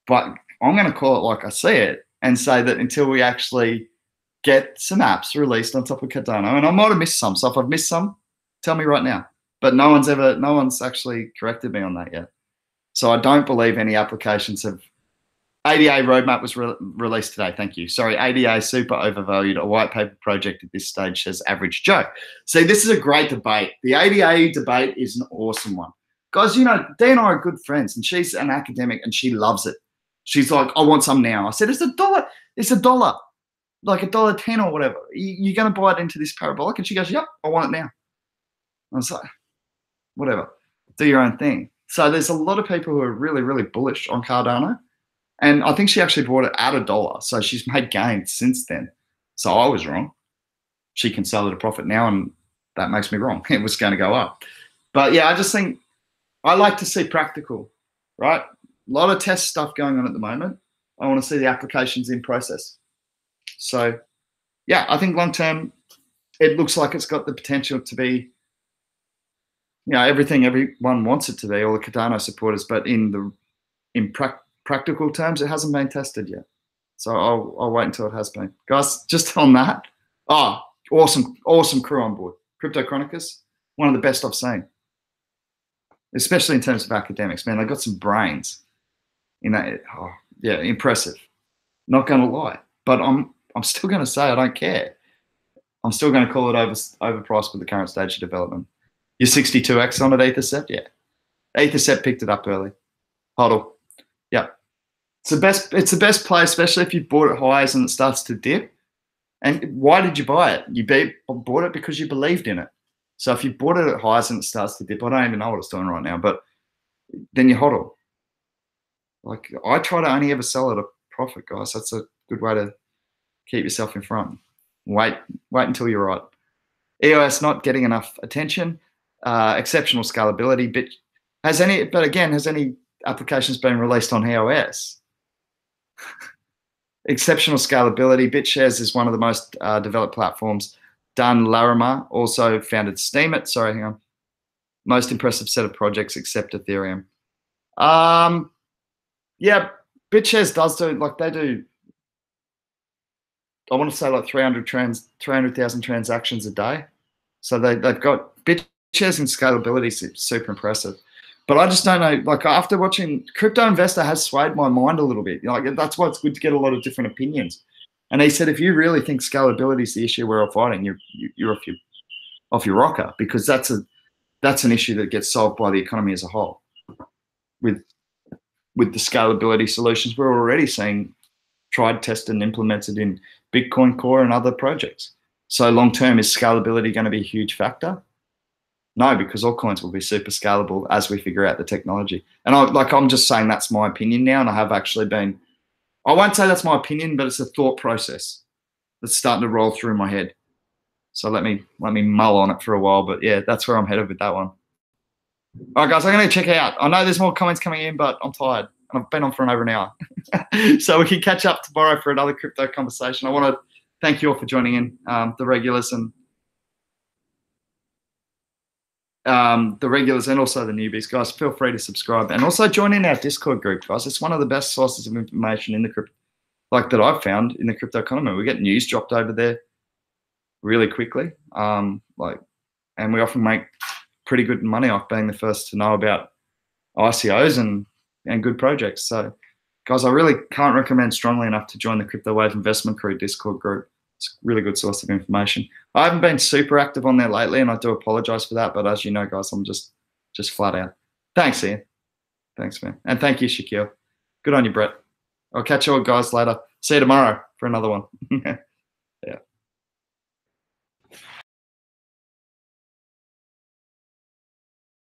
Speaker 1: But I'm going to call it like I see it and say that until we actually get some apps released on top of Cardano, and I might have missed some, so if I've missed some, tell me right now. But no one's actually corrected me on that yet. So I don't believe any applications have. ADA roadmap was released today. Thank you. Sorry, ADA super overvalued. A white paper project at this stage says average Joe. See, this is a great debate. The ADA debate is an awesome one. Guys, you know, Dee and I are good friends, and she's an academic, and she loves it. She's like, I want some now. I said, it's $1. It's $1, like $1.10 or whatever. You're going to buy it into this parabolic? And she goes, yep, I want it now. I was like, whatever. Do your own thing. So there's a lot of people who are really, really bullish on Cardano. And I think she actually bought it at $1. So she's made gains since then. So I was wrong. She can sell at a profit now, and that makes me wrong. It was going to go up. But yeah, I just think I like to see practical, right? A lot of test stuff going on at the moment. I want to see the applications in process. So yeah, I think long term, it looks like it's got the potential to be, you know, everything everyone wants it to be, all the Cardano supporters, but in practical terms, it hasn't been tested yet. So I'll wait until it has been. Guys, just on that, awesome crew on board. CryptoCronicus, one of the best I've seen, especially in terms of academics. Man, they got some brains in that. Oh, yeah, impressive. Not going to lie, but I'm still going to say I don't care. I'm still going to call it overpriced with the current stage of development. Your 62x on it, Etherset? Yeah. Etherset picked it up early. HODL. Yeah. It's the best play, especially if you bought it highs and it starts to dip. And why did you buy it? You bought it because you believed in it. So if you bought it at highs and it starts to dip, I don't even know what it's doing right now, but then you HODL. Like, I try to only ever sell at a profit, guys. That's a good way to keep yourself in front. Wait until you're right. EOS not getting enough attention. Exceptional scalability. But has any applications been released on EOS? Exceptional scalability. BitShares is one of the most developed platforms. Dan Larimer also founded Steemit. Sorry, hang on. Most impressive set of projects except Ethereum. Yeah, BitShares does do, like, they do, I want to say like 300,000 transactions a day. So they've got BitShares and scalability is super impressive. But I just don't know, like, after watching, Crypto Investor has swayed my mind a little bit. Like, that's why it's good to get a lot of different opinions. And he said, if you really think scalability is the issue we're all fighting, you're off your rocker, because that's an issue that gets solved by the economy as a whole. With the scalability solutions we're already seeing tried, tested, and implemented in Bitcoin Core and other projects. So long term, is scalability going to be a huge factor? No, because all coins will be super scalable as we figure out the technology. And I'm just saying that's my opinion now, and I have actually been, I won't say that's my opinion, but it's a thought process that's starting to roll through my head. So let me mull on it for a while, but yeah, that's where I'm headed with that one. All right, guys, I'm going to check out. I know there's more comments coming in, but I'm tired, and I've been on for over an hour. So we can catch up tomorrow for another crypto conversation. I want to thank you all for joining in, the regulars and also the newbies. Guys, feel free to subscribe and also join in our Discord group, guys. It's one of the best sources of information in the crypto, like, that I've found in the crypto economy. We get news dropped over there really quickly, and we often make pretty good money off being the first to know about ICOs and good projects. So, guys, I really can't recommend strongly enough to join the Crypto Wave Investment Crew Discord group. It's a really good source of information. I haven't been super active on there lately, and I do apologize for that. But as you know, guys, I'm just flat out. Thanks, Ian. Thanks, man. And thank you, Shaquille. Good on you, Brett. I'll catch you all guys later. See you tomorrow for another one.